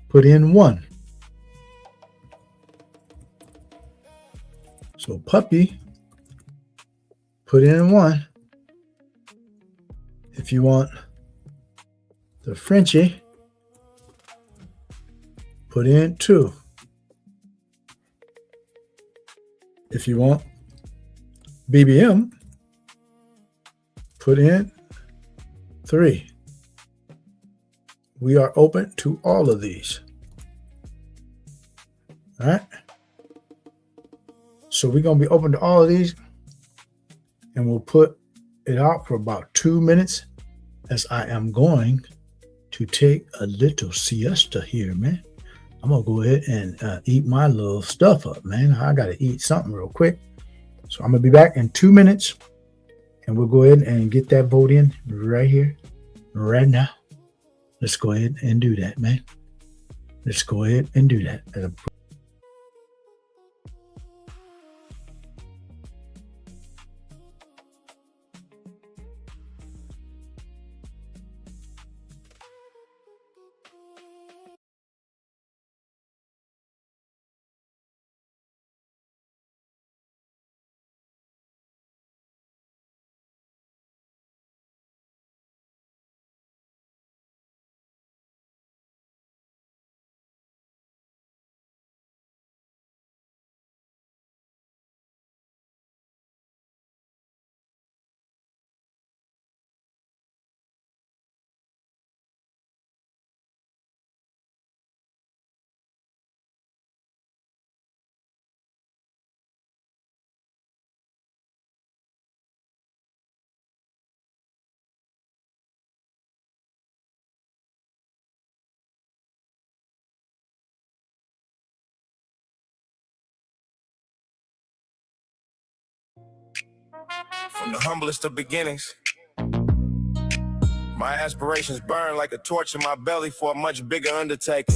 put in 1. So puppy, put in 1. If you want the Frenchie, put in 2. If you want BBM, put in 3. We are open to all of these. All right. So we're going to be open to all of these, and we'll put it out for about 2 minutes, as I am going to take a little siesta here, man. I'm going to go ahead and eat my little stuff up, man. I got to eat something real quick. So I'm going to be back in 2 minutes, and we'll go ahead and get that vote in right here, right now. Let's go ahead and do that, man. Let's go ahead and do that. From the humblest of beginnings, my aspirations burn like a torch in my belly for a much bigger undertaking.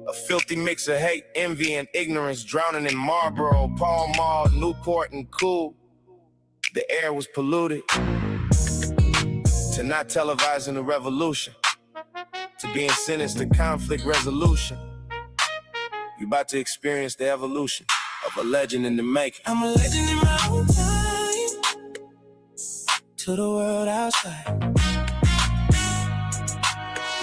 A filthy mix of hate, envy, and ignorance, drowning in Marlboro, Pall Mall, Newport, and Cool. The air was polluted. To not televising the revolution, to being sentenced to conflict resolution. You about to experience the evolution of a legend in the making. I'm a legend in my own time, to the world outside,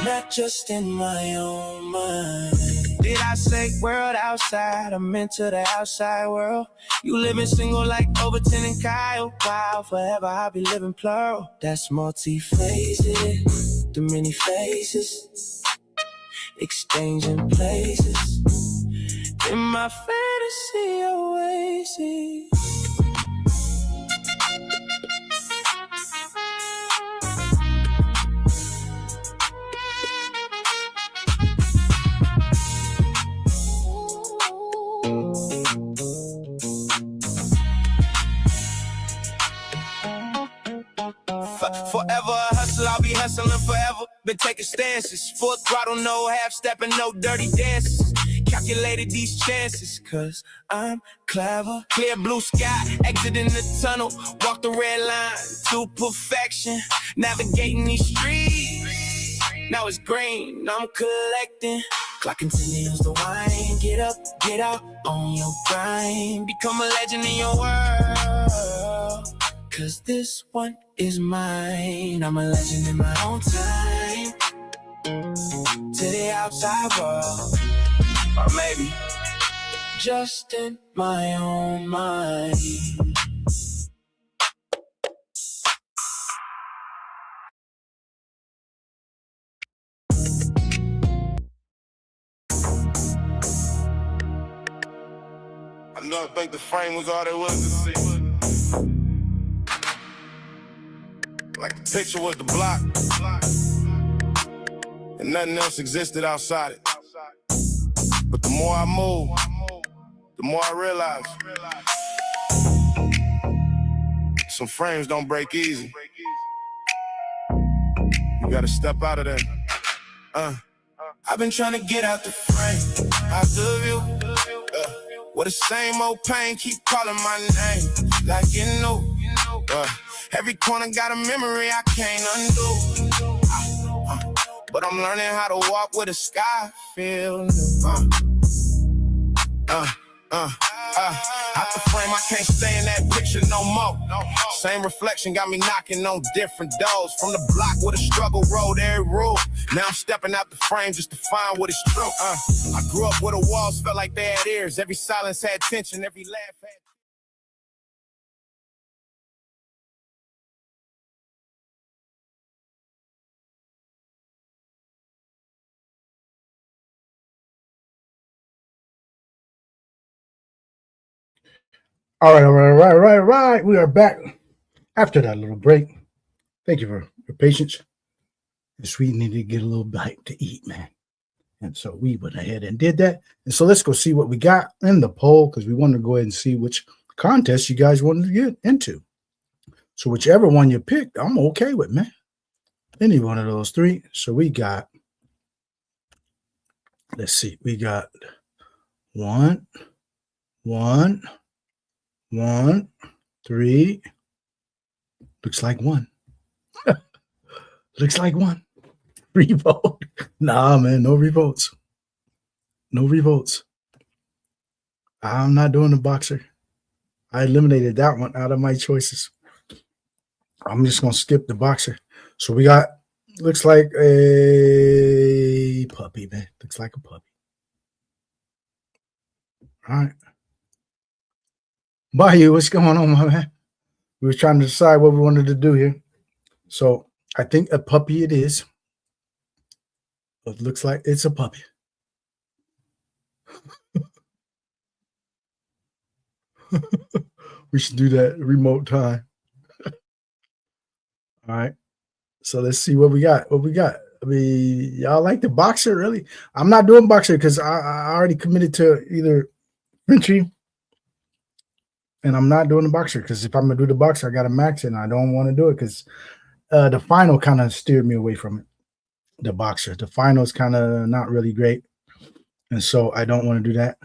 not just in my own mind. Did I say world outside? I meant to the outside world. You living single like Overton and Kyle. Wow, forever I'll be living plural. That's multi-faceted, the many faces, exchanging places in my fantasy oasis. Forever a hustler, I'll be hustling forever. Been taking stances, full throttle, no half-stepping, no dirty dances. Calculated these chances, cause I'm clever. Clear blue sky, exiting the tunnel. Walk the red line to perfection. Navigating these streets, now it's green, I'm collecting. Clock continues to wind. Get up, get out on your grind. Become a legend in your world, cause this one is mine. I'm a legend in my own time, to the outside world, or maybe just in my own mind. I don't think the frame was all there was to see. Like the picture was the block, and nothing else existed outside it. But the more I move, the more I realize some frames don't break easy. You gotta step out of there. I've been trying to get out the frame, out the view. With the same old pain, keep calling my name, like you know. Every corner got a memory I can't undo. But I'm learning how to walk with the sky feel new. Out the frame, I can't stay in that picture no more. Same reflection got me knocking on different doors. From the block with a struggle road, every rule. Now I'm stepping out the frame just to find what is true. I grew up where the walls felt like they had ears. Every silence had tension, every laugh had... All right. We are back after that little break. Thank you for your patience. The sweet needed to get a little bite to eat, man. And so we went ahead and did that. And so let's go see what we got in the poll, because we wanted to go ahead and see which contest you guys wanted to get into. So whichever one you picked, I'm okay with, man. Any one of those three. So we got, let's see, we got one, 3. Looks like one. Looks like one. Revote. Nah, man, no revotes. No revotes. I'm not doing the boxer. I eliminated that one out of my choices. I'm just going to skip the boxer. So we got, looks like a puppy, man. Looks like a puppy. All right. Bayou, what's going on, my man? We were trying to decide what we wanted to do here. So I think a puppy it is. It looks like it's a puppy. We should do that remote time. All right. So let's see what we got. I mean, y'all like the boxer, really? I'm not doing boxer because I already committed to either Frenchie And I'm not doing the boxer because if I'm going to do the boxer, I got to max it, and I don't want to do it because the final kind of steered me away from it. The boxer. The final is kind of not really great. And so I don't want to do that.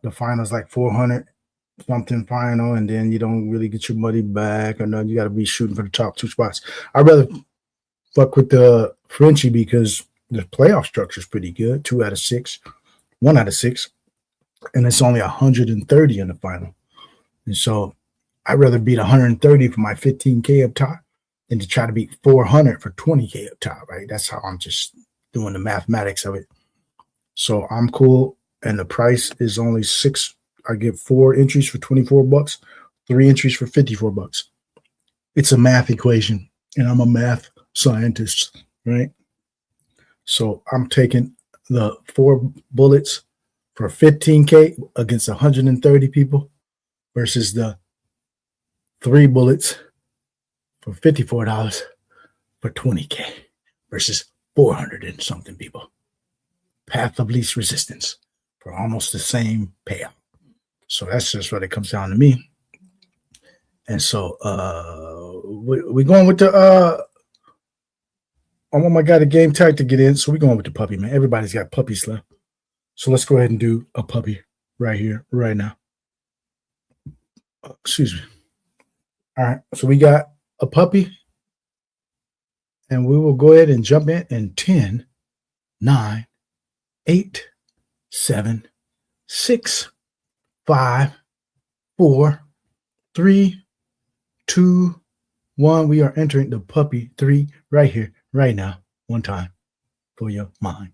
The final is like 400 something final, and then you don't really get your money back, or no, you got to be shooting for the top 2 spots. I'd rather fuck with the Frenchie because the playoff structure is pretty good. 2 out of 6, 1 out of 6, and it's only 130 in the final. And so I'd rather beat 130 for my 15K up top than to try to beat 400 for 20K up top, right? That's how I'm just doing the mathematics of it. So I'm cool, and the price is only 6. I get 4 entries for $24, 3 entries for $54. It's a math equation, and I'm a math scientist, right? So I'm taking the 4 bullets for 15K against 130 people versus the 3 bullets for $54 for 20K versus 400 and something people. Path of least resistance for almost the same payout. So that's just what it comes down to me. And so we're going with the I want my guy the game tag to get in. So we're going with the puppy, man. Everybody's got puppies left. So let's go ahead and do a puppy right here, right now. Excuse me. All right. So we got a puppy. And we will go ahead and jump in 10, 9, 8, 7, 6, 5, 4, 3, 2, 1. We are entering the puppy 3 right here, right now. One time for your mind.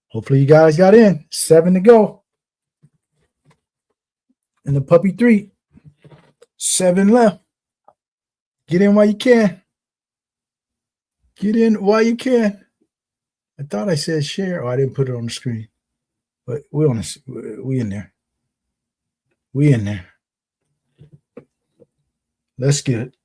Hopefully you guys got in. 7 to go. And the puppy 3. 7 left. Get in while you can. Get in while you can. I thought I said share. Oh, I didn't put it on the screen. But we in there. We in there. Let's get it.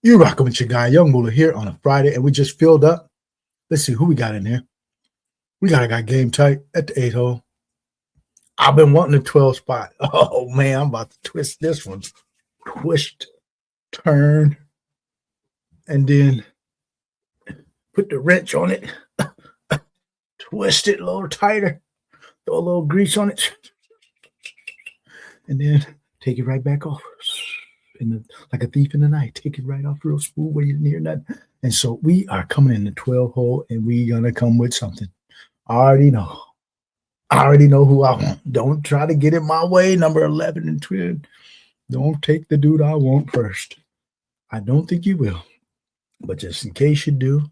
You're rocking with your guy, Young Moolah, here on a Friday, and we just filled up. Let's see who we got in here. We got a guy game tight at the 8 hole. I've been wanting the 12 spot. Oh, man, I'm about to twist this one. Twist, turn, and then put the wrench on it. Twist it a little tighter. Throw a little grease on it. And then take it right back off. Like a thief in the night. Take it right off real smooth where you didn't hear nothing. And so we are coming in the 12 hole, and we're going to come with something. I already know. I already know who I want. Don't try to get it my way. Number 11 and 12. Don't take the dude I want first. I don't think you will. But just in case you do,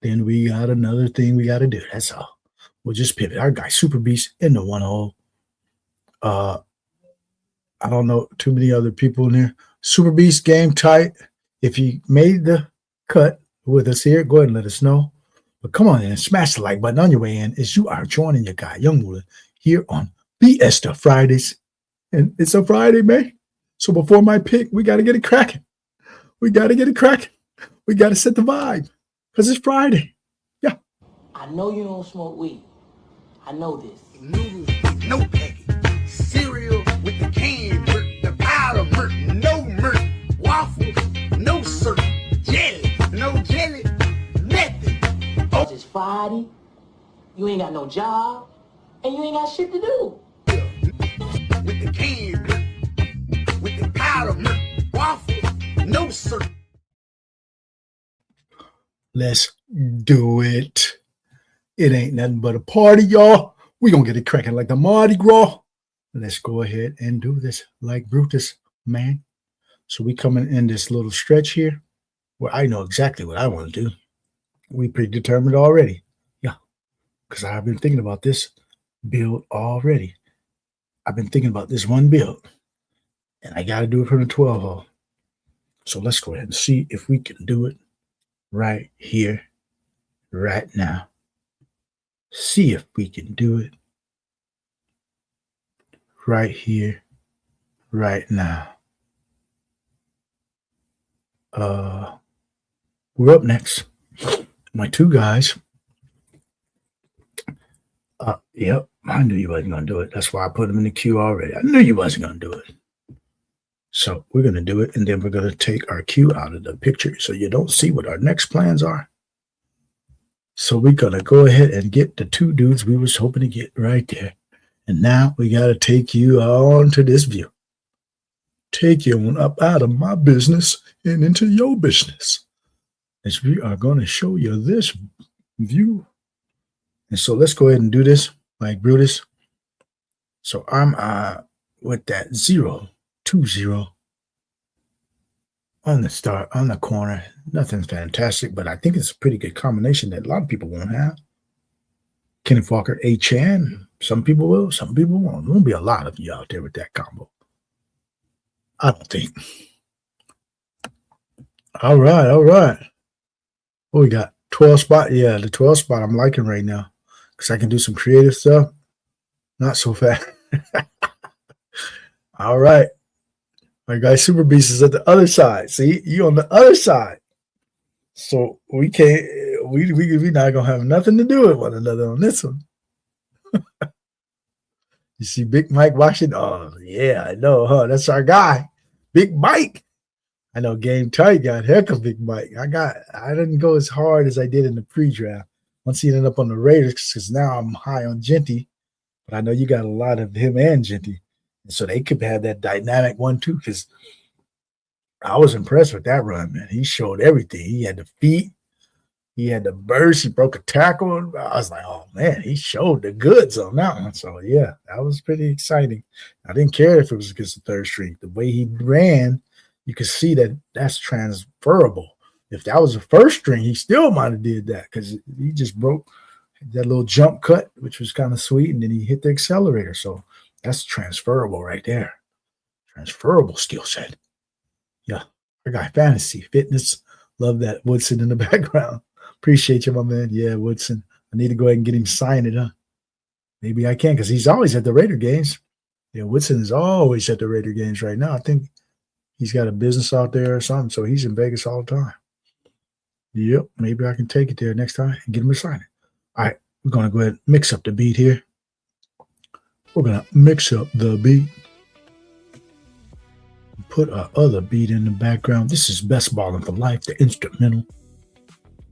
then we got another thing we got to do. That's all. We'll just pivot. Our guy, Super Beast, in the 1 hole. I don't know too many other people in here. Super Beast, game tight. If you made the cut with us here, go ahead and let us know. But come on in and smash the like button on your way in as you are joining your guy, Young Moolah, here on FIESTA Fridays. And it's a Friday, man. So before my pick, we got to get it cracking. We got to get it cracking. We got to set the vibe because it's Friday. Yeah. I know you don't smoke weed. I know this. Noodles with no packing. Cereal with the canned murk, the powder murk, no murk. Waffles, no syrup. Jelly, no jelly. Nothing. Oh, It's Friday. You ain't got no job. And you ain't got shit to do. with the canned murk, with the powder murk. Waffles, no syrup. Let's do it. It ain't nothing but a party, y'all. We're going to get it cracking like the Mardi Gras. Let's go ahead and do this like Brutus, man. So we coming in this little stretch here where I know exactly what I want to do. We predetermined already. Yeah, because I've been thinking about this build already. I've been thinking about this one build, and I got to do it from the 12 hole. So let's go ahead and see if we can do it right here, right now. See if we can do it right here, right now. We're up next. my two guys. Yep, I knew you wasn't going to do it. That's why I put them in the queue already. I knew you wasn't going to do it. So we're going to do it, and then we're going to take our queue out of the picture so you don't see what our next plans are. So we're going to go ahead and get the two dudes we was hoping to get right there. And now we got to take you on to this view. Take you on up out of my business and into your business. As we are going to show you this view. And so let's go ahead and do this like Brutus. So I'm with that 0, 2, 0 on the start, on the corner. Nothing fantastic, but I think it's a pretty good combination that a lot of people won't have. Kenneth Walker, A. Chan. Some people will, some people won't. There won't be a lot of you out there with that combo. I don't think. All right, all right. What we got? 12 spot? Yeah, the 12 spot I'm liking right now because I can do some creative stuff. Not so fast. All right. My guy Super Beast is at the other side. See, you on the other side. So we can't, we not going to have nothing to do with one another on this one. You see Big Mike watching? Oh, yeah, I know, huh? That's our guy. Big Mike. I know Game Tight got heck of Big Mike. I didn't go as hard as I did in the pre-draft. Once he ended up on the Raiders, because now I'm high on Genty. But I know you got a lot of him and Genty. And so they could have that dynamic one too, because I was impressed with that run, man. He showed everything. He had the feet. He had the burst. He broke a tackle. I was like, oh, man, he showed the goods on that one. So, yeah, that was pretty exciting. I didn't care if it was against the third string. The way he ran, you could see that that's transferable. If that was the first string, he still might have did that because he just broke that little jump cut, which was kind of sweet, and then he hit the accelerator. So that's transferable right there. Transferable skill set. Yeah, I got fantasy, fitness. Love that Woodson in the background. Appreciate you, my man. Yeah, Woodson. I need to go ahead and get him signed it, huh? Maybe I can because he's always at the Raider games. Yeah, Woodson is always at the Raider games right now. I think he's got a business out there or something, so he's in Vegas all the time. Yep, maybe I can take it there next time and get him to sign it. All right, we're going to go ahead and mix up the beat here. We're going to mix up the beat. Put our other beat in the background. This is Best Ballin' for Life, the instrumental,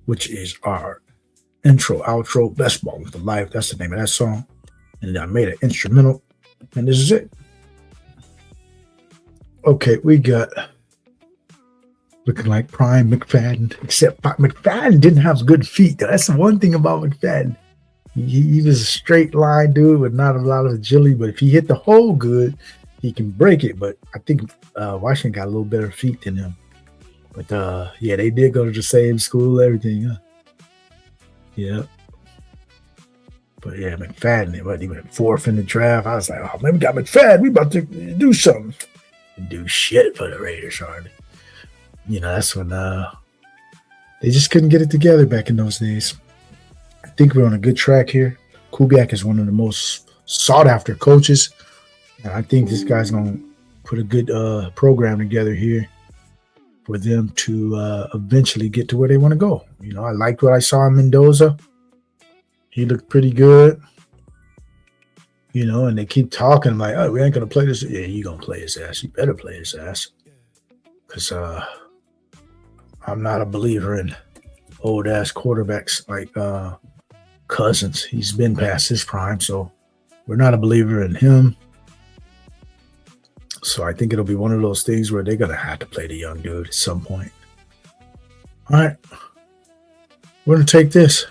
which is our intro, outro, Best Ballin' for Life. That's the name of that song. And I made an instrumental, and this is it. Okay, we got looking like Prime McFadden, except McFadden didn't have good feet. That's the one thing about McFadden. He was a straight line dude with not a lot of agility, but if he hit the hole good, he can break it. But I think Washington got a little better feet than him. But yeah, they did go to the same school, everything. Huh? Yeah. But yeah, McFadden, he went fourth in the draft. I was like, oh man, we got McFadden. We about to do something. Do shit for the Raiders, hardly. You know, that's when they just couldn't get it together back in those days. I think we're on a good track here. Kubiak is one of the most sought-after coaches, and I think this guy's going to put a good program together here for them to eventually get to where they want to go. You know, I liked what I saw in Mendoza. He looked pretty good. You know, and they keep talking like, oh, we ain't going to play this. Yeah, you going to play his ass. You better play his ass. Because I'm not a believer in old-ass quarterbacks like Cousins. He's been past his prime, so we're not a believer in him. So I think it'll be one of those things where they're going to have to play the young dude at some point. All right. We're going to take this.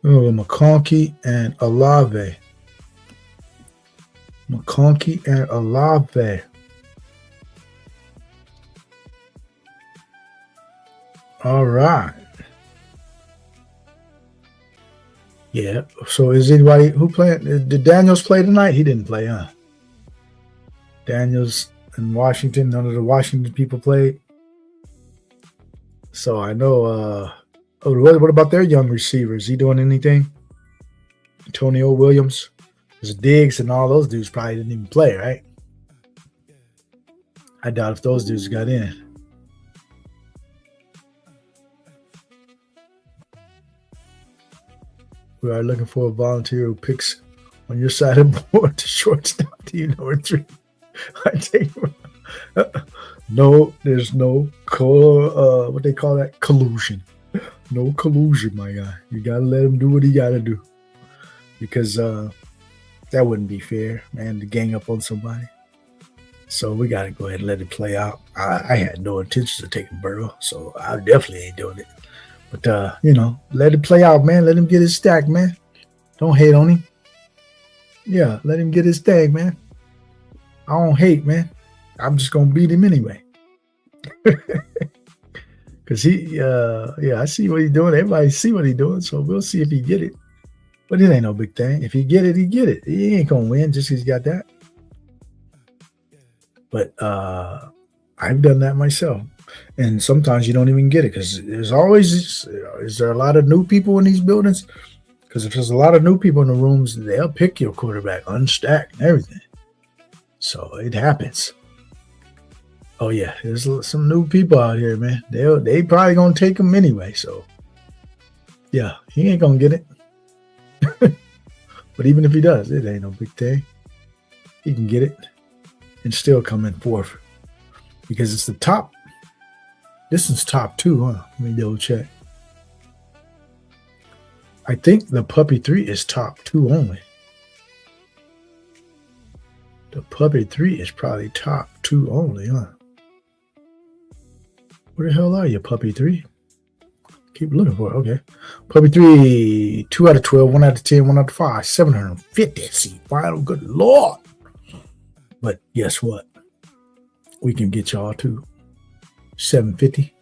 Oh, McConkey and Olave. McConkey and Olave. All right. Yeah. So is anybody who playing? Did Daniels play tonight? He didn't play, huh? Daniels in Washington. None of the Washington people played. So I know. What about their young receivers? Is he doing anything? Antonio Williams, there's Diggs, and all those dudes probably didn't even play, right? I doubt if those dudes got in. We are looking for a volunteer who picks on your side of the board to shortstop team number 3. I take no, there's no what they call that, collusion. No collusion, my guy. You gotta let him do what he gotta do, because that wouldn't be fair, man, to gang up on somebody. So we gotta go ahead and let it play out. I had no intentions of taking Burrow, so I definitely ain't doing it. But let it play out, man. Let him get his stack, man. Don't hate on him. Yeah, let him get his stack, man. I don't hate, man. I'm just gonna beat him anyway. Cause I see what he's doing. Everybody see what he's doing, so we'll see if he get it. But it ain't no big thing. If he get it, he get it. He ain't gonna win just because he got that. But I've done that myself, and sometimes you don't even get it because there's always is there a lot of new people in these buildings? Because if there's a lot of new people in the rooms, they'll pick your quarterback unstacked and everything. So it happens. Oh yeah, there's some new people out here, man. They probably gonna take him anyway. So yeah, he ain't gonna get it. But even if he does, it ain't no big thing. He can get it and still come in 4th because it's the top. This is top 2, huh? Let me double check. I think the puppy 3 is top 2 only. The puppy 3 is probably top 2 only, huh? Where the hell are you, puppy 3? Keep looking for it. Okay. Puppy 3, 2 out of 12, 1 out of 10, 1 out of 5, 750 seat final. Good Lord. But guess what? We can get y'all to 750.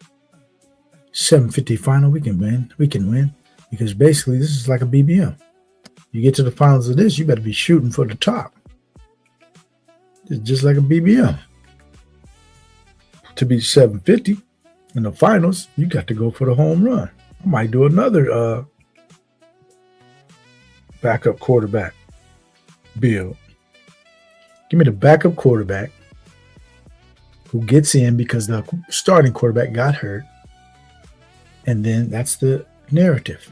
750 final. We can win. We can win. Because basically this is like a BBM. You get to the finals of this, you better be shooting for the top. It's just like a BBM. To be 750 in the finals, you got to go for the home run. I might do another backup quarterback build. Give me the backup quarterback who gets in because the starting quarterback got hurt. And then that's the narrative.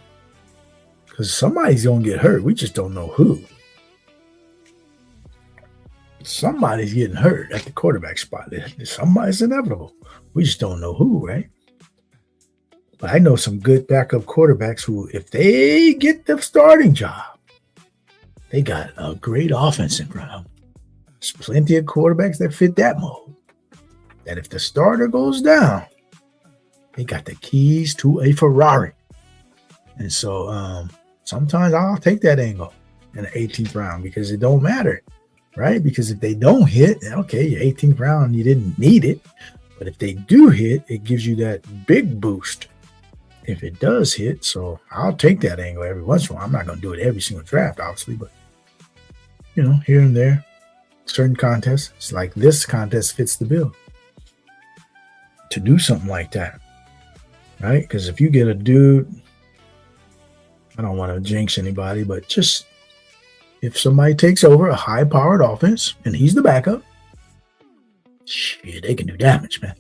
Because somebody's going to get hurt. We just don't know who. Somebody's getting hurt at the quarterback spot. Somebody's inevitable. We just don't know who, right? But I know some good backup quarterbacks who, if they get the starting job, they got a great offense in front of them. There's plenty of quarterbacks that fit that mold. That if the starter goes down, they got the keys to a Ferrari. And so sometimes I'll take that angle in the 18th round because it don't matter, right? Because if they don't hit, okay, your 18th round, you didn't need it. But if they do hit, it gives you that big boost if it does hit. So I'll take that angle every once in a while. I'm not going to do it every single draft, obviously, but, here and there, certain contests, it's like this contest fits the bill to do something like that, right? Because if you get a dude, I don't want to jinx anybody, but just if somebody takes over a high-powered offense and he's the backup, shit, they can do damage, man.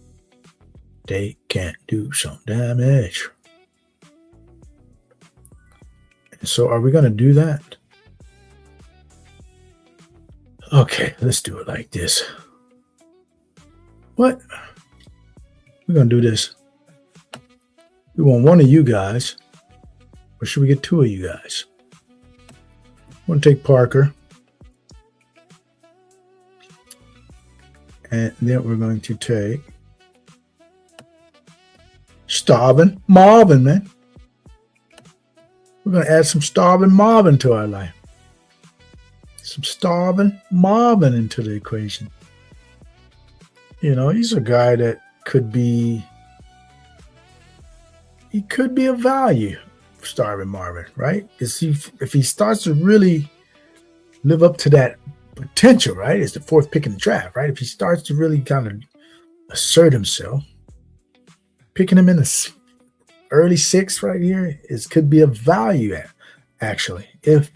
They can do some damage. And so are we going to do that? Okay, let's do it like this. What? We're going to do this. We want one of you guys. Or should we get 2 of you guys? I'm going to take Parker. And then we're going to take Starvin Marvin, man. We're going to add some Starvin Marvin to our life. Some Starvin Marvin into the equation. He's a guy that could be a value. Starvin Marvin, right? Because if he starts to really live up to that potential, right? It's the 4th pick in the draft, right? If he starts to really kind of assert himself, picking him in the early 6th right here could be a value actually, if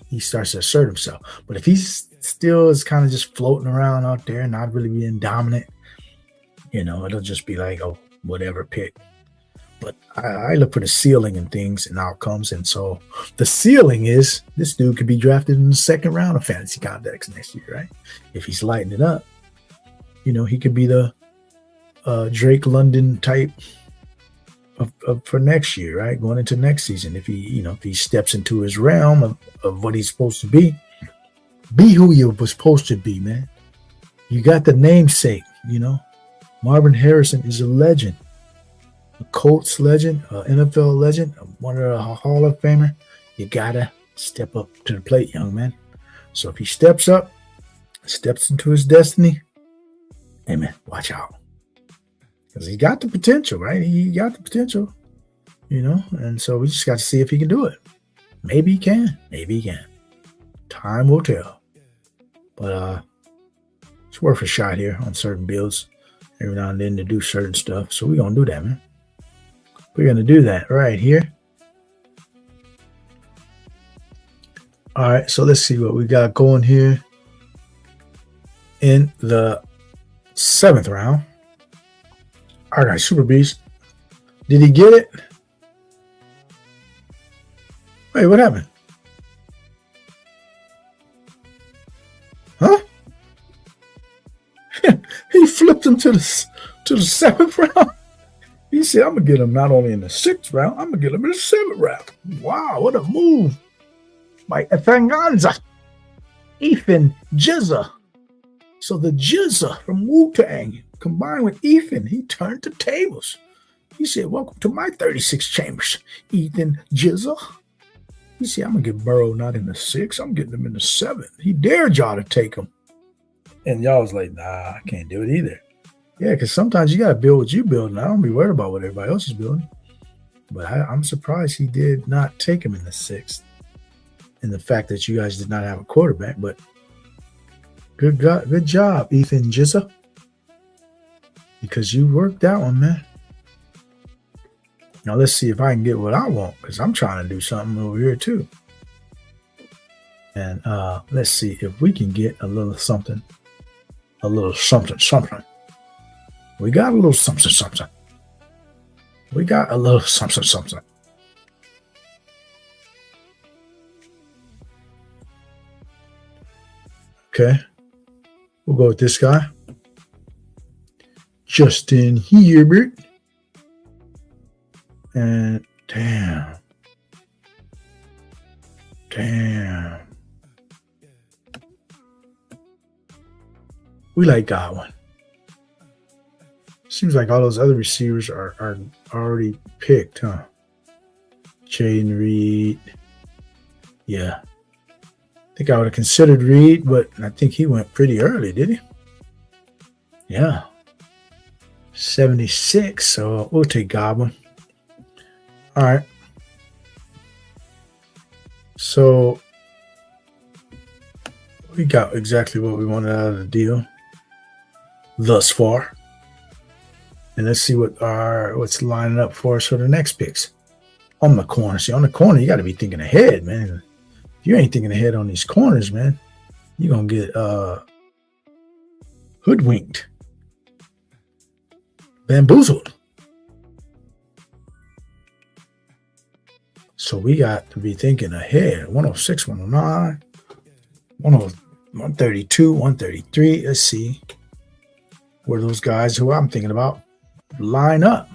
he starts to assert himself. But if he still is kind of just floating around out there, not really being dominant, it'll just be like, oh, whatever pick. But I look for the ceiling and things and outcomes. And so the ceiling is this dude could be drafted in the second round of fantasy context next year, right? If he's lighting it up, he could be the Drake London type for next year, right? Going into next season. If he steps into his realm of what he's supposed to be who you was supposed to be, man. You got the namesake, Marvin Harrison is a legend. A Colts legend, an NFL legend, one of the Hall of Famer. You gotta step up to the plate, young man. So if he steps up, steps into his destiny, hey man, watch out. Because he got the potential, right? He got the potential, and so we just got to see if he can do it. Maybe he can. Maybe he can. Time will tell. But it's worth a shot here on certain builds every now and then to do certain stuff. So we're going to do that, man. We're going to do that right here. All right, so let's see what we got going here in the 7th round. All right, Super Beast. Did he get it? Wait, what happened? Huh? He flipped him to the 7th round. He said, I'm going to get him not only in the 6th round, I'm going to get him in the 7th round. Wow, what a move by Efanganza. Ethan Jizza. So the Jizza from Wu-Tang combined with Ethan, he turned the tables. He said, welcome to my 36 chambers, Ethan Jizza. He said, I'm going to get Burrow not in the 6th, I'm getting him in the 7th. He dared y'all to take him. And y'all was like, nah, I can't do it either. Yeah, because sometimes you got to build what you build, and I don't be worried about what everybody else is building. But I'm surprised he did not take him in the 6th. And the fact that you guys did not have a quarterback. But good job, Ethan Jizza. Because you worked that one, man. Now let's see if I can get what I want, because I'm trying to do something over here too. And let's see if we can get a little something. A little something. We got a little something. We got a little something. Okay. We'll go with this guy. Justin Herbert. And damn. We like Godwin. Seems like all those other receivers are already picked, huh? Jaden Reed. Yeah. I think I would have considered Reed, but I think he went pretty early, did he? Yeah. 76, so we'll take Godwin. All right. So we got exactly what we wanted out of the deal thus far. And let's see what's lining up for us for the next picks. On the corner. See, on the corner, you got to be thinking ahead, man. If you ain't thinking ahead on these corners, man, you're going to get hoodwinked. Bamboozled. So we got to be thinking ahead. 106, 109, 132, 133. Let's see where those guys who I'm thinking about line up.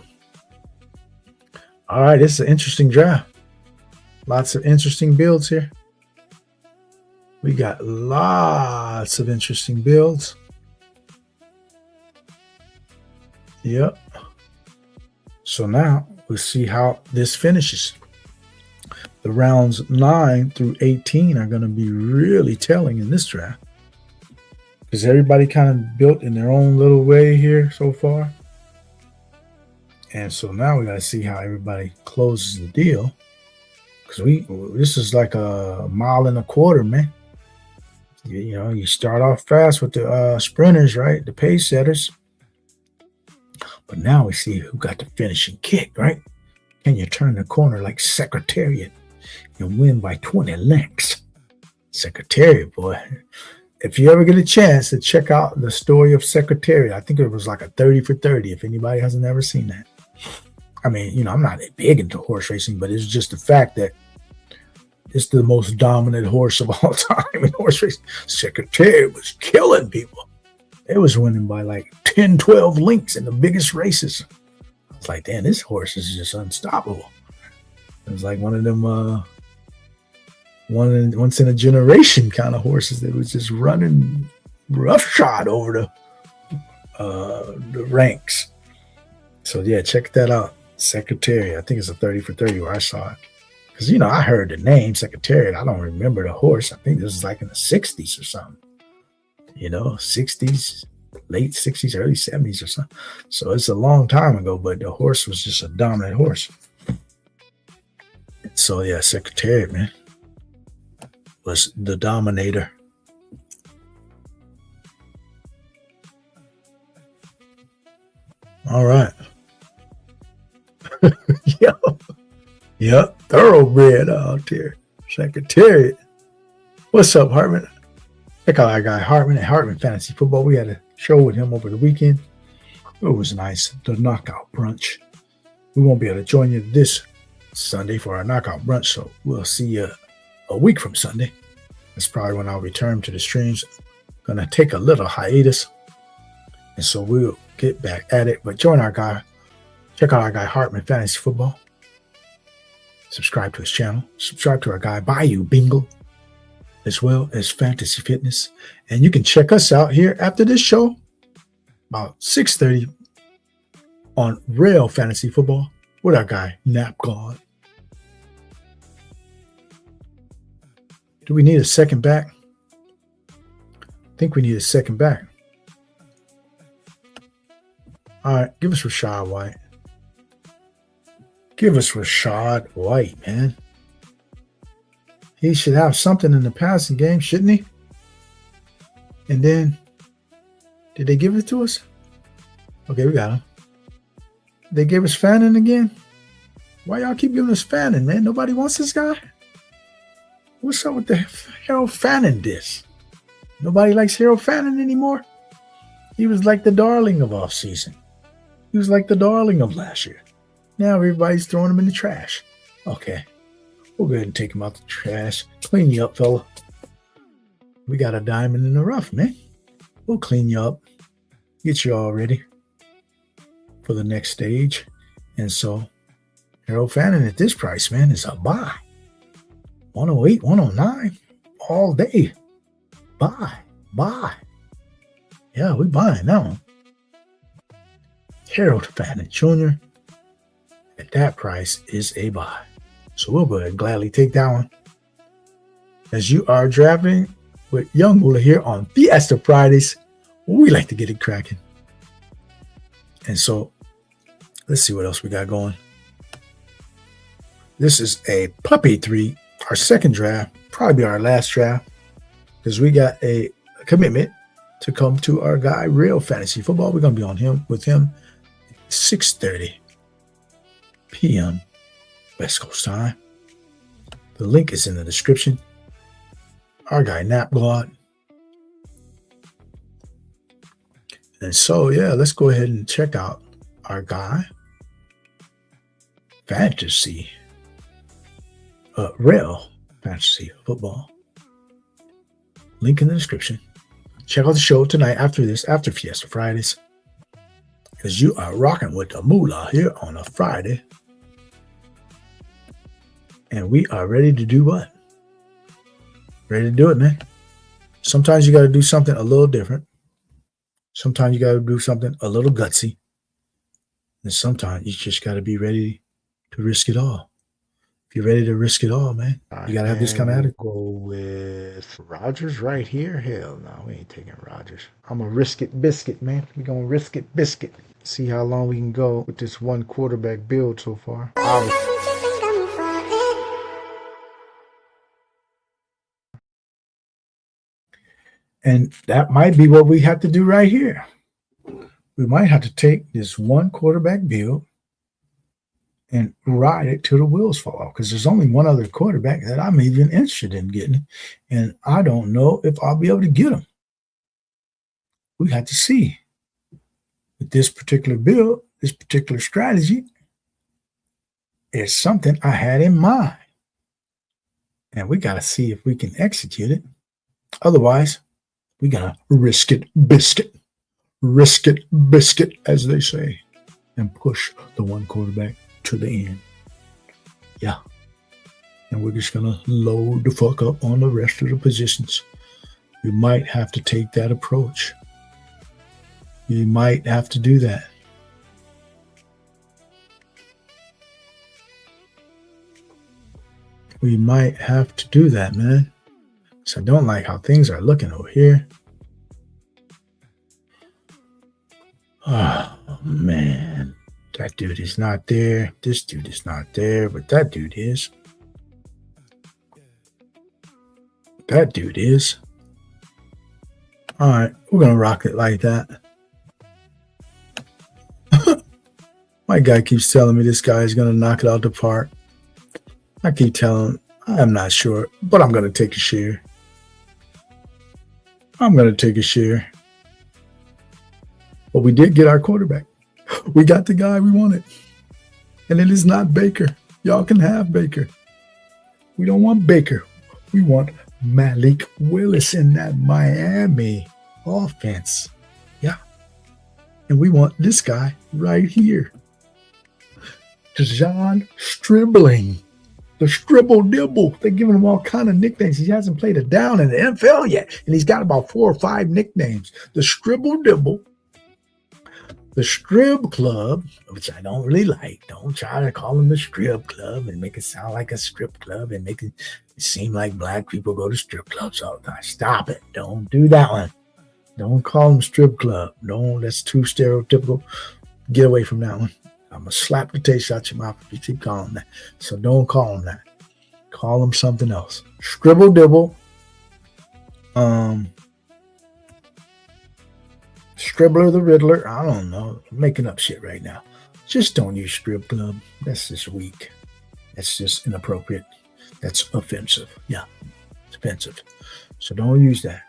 All right, it's an interesting draft. Lots of interesting builds here. We got lots of interesting builds. Yep. So now we'll see how this finishes. The rounds 9 through 18 are going to be really telling in this draft, because everybody kind of built in their own little way here so far. And so now we got to see how everybody closes the deal, because this is like a mile and a quarter, man. You start off fast with the sprinters, right? The pace setters. But now we see who got the finishing kick, right? Can you turn the corner like Secretariat and win by 20 lengths? Secretariat, boy. If you ever get a chance to check out the story of Secretariat, I think it was like a 30 for 30, if anybody hasn't ever seen that. I mean, you know, I'm not big into horse racing, but it's just the fact that it's the most dominant horse of all time in horse racing. Secretary was killing people. It was winning by like 10, 12 lengths in the biggest races. I was like, damn, this horse is just unstoppable. It was like one of them once in a generation kind of horses that was just running roughshod over the ranks. So yeah, check that out. Secretary. I think it's a 30 for 30 where I saw it. Because, you know, I heard the name Secretariat. I don't remember the horse. I think this was like in the 60s or something. You know, 60s, late 60s, early 70s or something. So it's a long time ago, but the horse was just a dominant horse. So yeah, Secretariat, man, was the dominator. All right. Yep, thoroughbred out there. Secretariat. What's up, Hartman? Check out our guy Hartman at Hartman Fantasy Football. We had a show with him over the weekend. It was nice. The knockout brunch. We won't be able to join you this Sunday for our knockout brunch, so we'll see you a week from Sunday. That's probably when I'll return to the streams. Gonna take a little hiatus, and so we'll get back at it. But join our guy. Check out our guy Hartman Fantasy Football. Subscribe to his channel. Subscribe to our guy Bayou Bingle, as well as Fantasy Fitness. And you can check us out here after this show, about 6:30 on Real Fantasy Football with our guy Nap God. Do we need a second back? I think we need a second back. All right, give us Rashad White. Give us Rashad White, man. He should have something in the passing game, shouldn't he? And then, did they give it to us? Okay, we got him. They gave us Fannin again? Why y'all keep giving us Fannin, man? Nobody wants this guy? What's up with the Harold Fannin diss? Nobody likes Harold Fannin anymore? He was like the darling of offseason. He was like the darling of last year. Now everybody's throwing him in the trash. Okay. We'll go ahead and take him out the trash. Clean you up, fella. We got a diamond in the rough, man. We'll clean you up. Get you all ready for the next stage. And so, Harold Fannin at this price, man, is a buy. 108, 109 all day. Buy. Yeah, we buying that one. Harold Fannin Jr. at that price is a buy. So we'll go ahead and gladly take that one. As you are drafting with YUUNGMOOLAHH here on Fiesta Fridays, we like to get it cracking. And so let's see what else we got going. This is a puppy 3, our second draft, probably our last draft, because we got a commitment to come to our guy Real Fantasy Football. We're gonna be on him with him 6:30 p.m. West Coast time. The link is in the description. Our guy Nap God. And so yeah, let's go ahead and check out our guy Fantasy Real Fantasy Football. Link in the description. Check out the show tonight after this, after Fiesta Fridays, because you are rocking with the Moolah here on a Friday. And we are ready to do what? Ready to do it, man. Sometimes you got to do something a little different. Sometimes you got to do something a little gutsy. And sometimes you just got to be ready to risk it all. If you're ready to risk it all, man, you got to have this kind of attitude. Go with Rodgers right here. Hell no, we ain't taking Rodgers. I'm a risk it biscuit, man. We're going to risk it biscuit. See how long we can go with this one quarterback build so far. And that might be what we have to do right here. We might have to take this one quarterback build and ride it till the wheels fall off, because there's only one other quarterback that I'm even interested in getting, and I don't know if I'll be able to get him. We have to see. With this particular build, this particular strategy, is something I had in mind. And we got to see if we can execute it. Otherwise, we got to risk it, biscuit, as they say, and push the one quarterback to the end. Yeah. And we're just going to load the fuck up on the rest of the positions. You might have to take that approach. You might have to do that. We might have to do that, man. So I don't like how things are looking over here. Oh, man. That dude is not there. This dude is not there, but that dude is. That dude is. All right, we're going to rock it like that. My guy keeps telling me this guy is going to knock it out the park. I keep telling him, I'm not sure, but I'm going to take a share. I'm going to take a share. But we did get our quarterback. We got the guy we wanted. And it is not Baker. Y'all can have Baker. We don't want Baker. We want Malik Willis in that Miami offense. Yeah. And we want this guy right here. John Stribling. The Stribble Dibble. They're giving him all kind of nicknames. He hasn't played a down in the NFL yet. And he's got about 4 or 5 nicknames. The Stribble Dibble. The Strib Club, which I don't really like. Don't try to call him the Strip Club and make it sound like a strip club and make it seem like black people go to strip clubs all the time. Stop it. Don't do that one. Don't call him Strip Club. No, that's too stereotypical. Get away from that one. I'm going to slap the taste out your mouth if you keep calling him that. So don't call him that. Call him something else. Scribble Dibble. Scribbler the Riddler. I don't know. I'm making up shit right now. Just don't use Strip Club. That's just weak. That's just inappropriate. That's offensive. Yeah. It's offensive. So don't use that.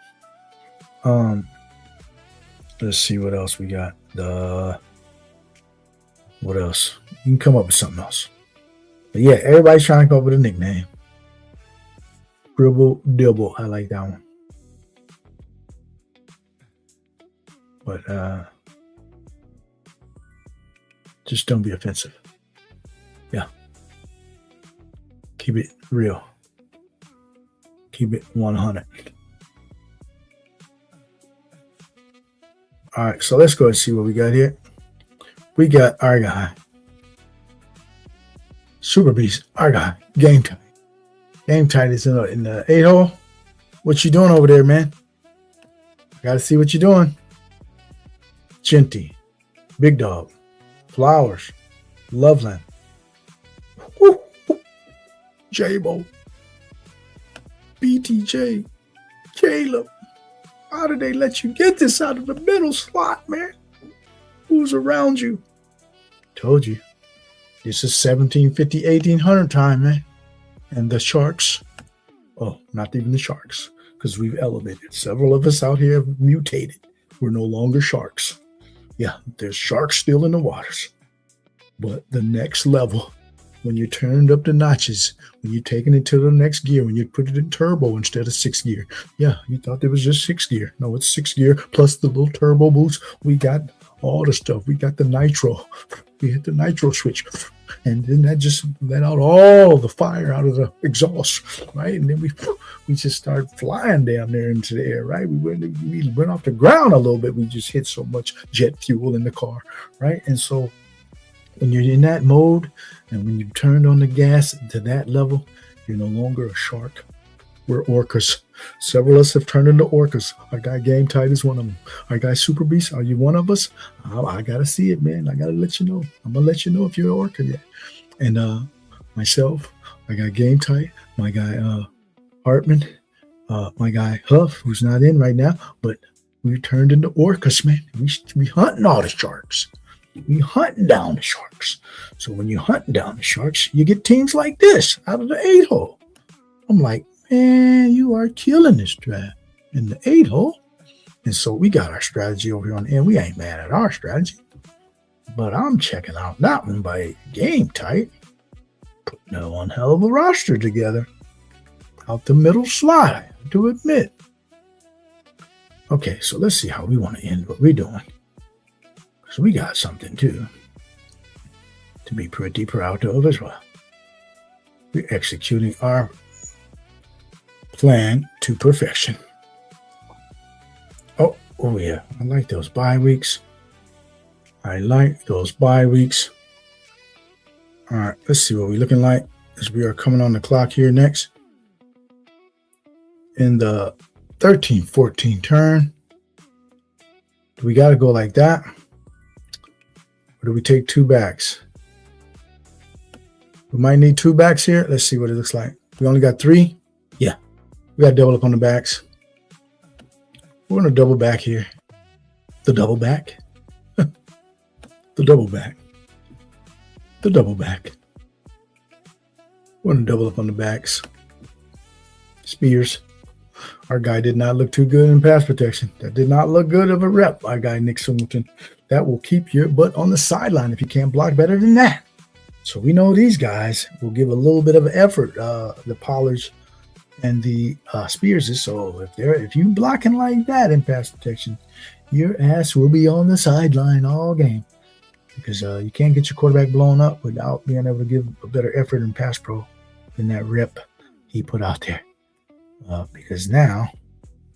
Let's see what else we got. What else? You can come up with something else. But yeah, everybody's trying to come up with a nickname. Scribble Dibble. I like that one. But just don't be offensive. Yeah. Keep it real. Keep it 100. All right, so let's go and see what we got here. We got our guy, Super Beast, our guy, Game Tight. Game Tight is in the 8-hole. What you doing over there, man? I got to see what you're doing. Genty, Big Dog, Flowers, Loveland, J-Bo, BTJ, Caleb. How did they let you get this out of the middle slot, man? Who's around you? Told you. This is 1750, 1800 time, man. And the Sharks. Oh, not even the Sharks. Because we've elevated. Several of us out here have mutated. We're no longer Sharks. Yeah, there's sharks still in the waters. But the next level, when you turned up the notches, when you're taking it to the next gear, when you put it in turbo instead of 6th gear. Yeah, you thought it was just 6th gear. No, it's 6th gear plus the little turbo boost. We got all the stuff. We got the nitro. We hit the nitro switch. And then that just let out all the fire out of the exhaust, right? And then we just started flying down there into the air, right? We went off the ground a little bit. We just hit so much jet fuel in the car, right? And so when you're in that mode and when you turned on the gas to that level, you're no longer a shark. We're orcas. Several of us have turned into orcas. Our guy Game Tight is one of them. Our guy Super Beast, are you one of us? I got to see it, man. I got to let you know. I'm going to let you know if you're an orca yet. And myself, my guy Game Tight, my guy Hartman, my guy Huff, who's not in right now, but we turned into orcas, man. We hunting all the sharks. We hunting down the sharks. So when you're hunting down the sharks, you get teams like this out of the 8-hole. I'm like, man, you are killing this draft in the 8-hole. And so we got our strategy over here on the end. We ain't mad at our strategy. But I'm checking out that one by Game Tight. putting one hell of a roster together. Out the middle slide, to admit. Okay, so let's see how we want to end what we're doing. Because we got something, too, to be pretty proud of as well. We're executing our plan to perfection. Oh yeah, I like those bye weeks. All right, let's see what we're looking like as we are coming on the clock here next. In the 13-14 turn, do we got to go like that? Or do we take 2 backs? We might need 2 backs here. Let's see what it looks like. We only got 3. Yeah, we got to double up on the backs. We're going to double back here. The double back. The double back. The double back. We're going to double up on the backs. Spears. Our guy did not look too good in pass protection. That did not look good of a rep. Our guy, Nick Singleton. That will keep your butt on the sideline if you can't block better than that. So we know these guys will give a little bit of effort, the Pollards and the Spearses. So if you blocking like that in pass protection, your ass will be on the sideline all game, because you can't get your quarterback blown up without being able to give a better effort in pass pro than that rep he put out there. Because now,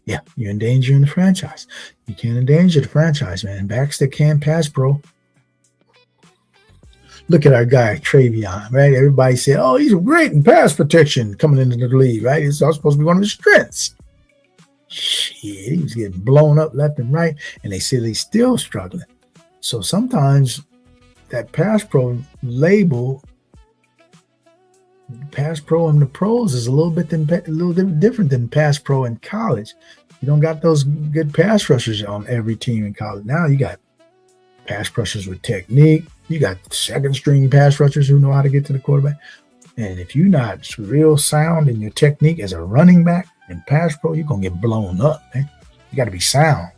yeah, you're endangering the franchise. You can't endanger the franchise, man. Backs that can't pass pro. Look at our guy, Travion, right? Everybody said, oh, he's great in pass protection coming into the league, right? It's all supposed to be one of his strengths. Shit, he was getting blown up left and right, and they said he's still struggling. So sometimes that pass pro label, pass pro in the pros, is a little bit different than pass pro in college. You don't got those good pass rushers on every team in college. Now you got pass rushers with technique. You got second string pass rushers who know how to get to the quarterback. And if you're not real sound in your technique as a running back in pass pro, you're going to get blown up, man. You got to be sound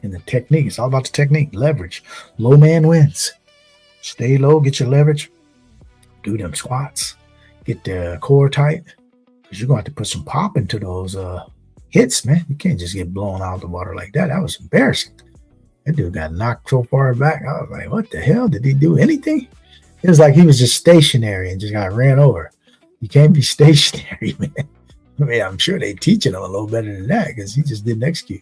in the technique. It's all about the technique. Leverage. Low man wins. Stay low, get your leverage. Do them squats. Get the core tight, because you're going to have to put some pop into those hits, man. You can't just get blown out of the water like that. That was embarrassing. That dude got knocked so far back. I was like, what the hell? Did he do anything? It was like he was just stationary and just got ran over. You can't be stationary, man. I mean, I'm sure they teaching him a little better than that, because he just didn't execute.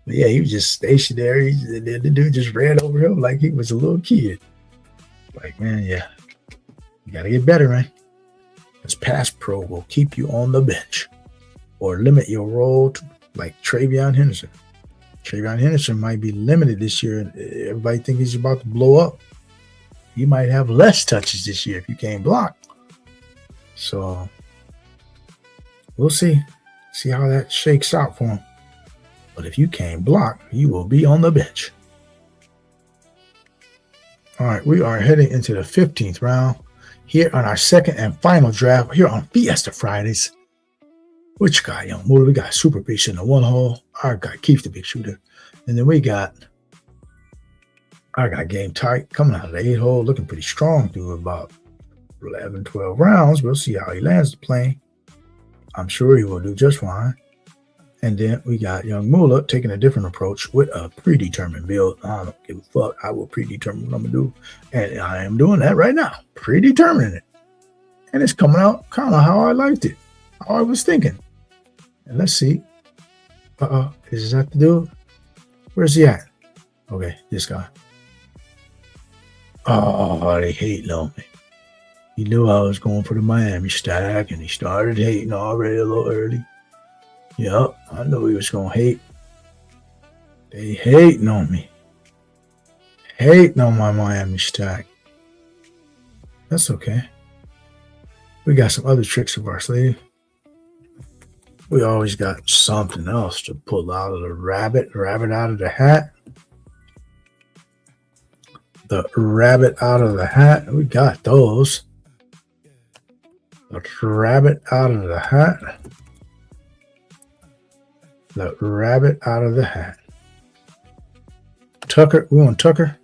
But yeah, he was just stationary. The dude just ran over him like he was a little kid. Like, man, yeah. You got to get better, man. Because pass pro will keep you on the bench or limit your role to, like Travion Henderson. Travion Henderson might be limited this year. Everybody think he's about to blow up. He might have less touches this year if you can't block. So we'll see. See how that shakes out for him. But if you can't block, you will be on the bench. All right, we are heading into the 15th round here on our second and final draft here on Fiesta Fridays. Which guy, YUUNGMOOLAHH? We got Super Beast in the 1 hole. Our guy Keith the Big Shooter. And then we got our guy Game Tight coming out of the 8 hole, looking pretty strong through about 11, 12 rounds. We'll see how he lands the plane. I'm sure he will do just fine. And then we got YUUNGMOOLAHH taking a different approach with a predetermined build. I don't give a fuck. I will predetermine what I'm going to do. And I am doing that right now. Predetermining it. And it's coming out kind of how I liked it. How I was thinking. And let's see. Is that the dude? Where's he at? Okay, this guy. Oh, they hating on me. He knew I was going for the Miami stack, and he started hating already a little early. Yep, I knew he was going to hate. They hating on me. Hating on my Miami stack. That's okay. We got some other tricks up our sleeve. We always got something else to pull out of the rabbit out of the hat. The rabbit out of the hat. We got those. The rabbit out of the hat. The rabbit out of the hat. Tucker. We want Tucker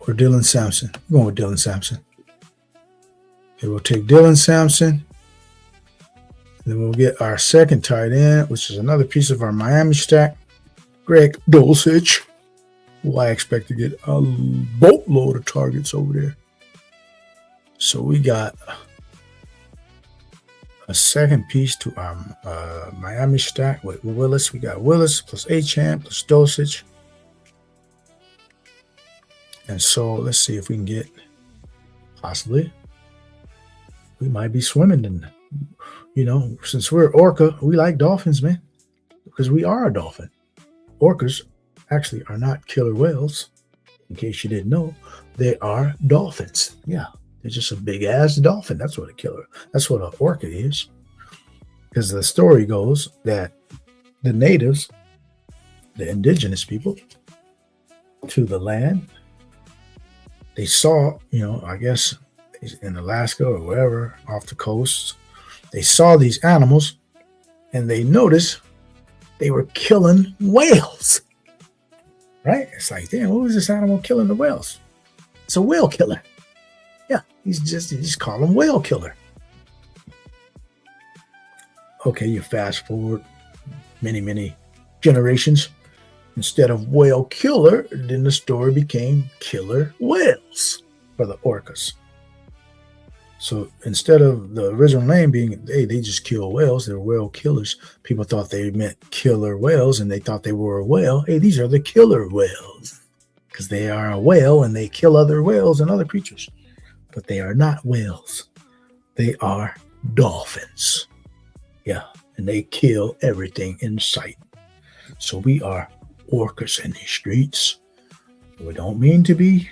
or Dylan Sampson. We're going with Dylan Sampson. It will take Dylan Sampson. And then we'll get our second tight end, which is another piece of our Miami stack, Greg Dulcich, who I expect to get a boatload of targets over there. So we got a second piece to our Miami stack with Willis. We got Willis plus Achane plus Dulcich. And so let's see if we can get, possibly, we might be swimming in, since we're Orca, we like dolphins, man, because we are a dolphin. Orcas actually are not killer whales. In case you didn't know, they are dolphins. Yeah, they're just a big ass dolphin. That's what an orca is. Because the story goes that the natives, the indigenous people to the land, they saw, I guess in Alaska or wherever off the coast, they saw these animals and they noticed they were killing whales. Right? It's like, damn, what was this animal killing the whales? It's a whale killer. Yeah, you just call him whale killer. Okay, you fast forward many generations. Instead of whale killer, then the story became killer whales for the orcas. So instead of the original name being, hey, they just kill whales, they're whale killers, people thought they meant killer whales and they thought they were a whale. Hey, these are the killer whales because they are a whale and they kill other whales and other creatures. But they are not whales. They are dolphins. Yeah, and they kill everything in sight. So we are orcas in these streets. We don't mean to be.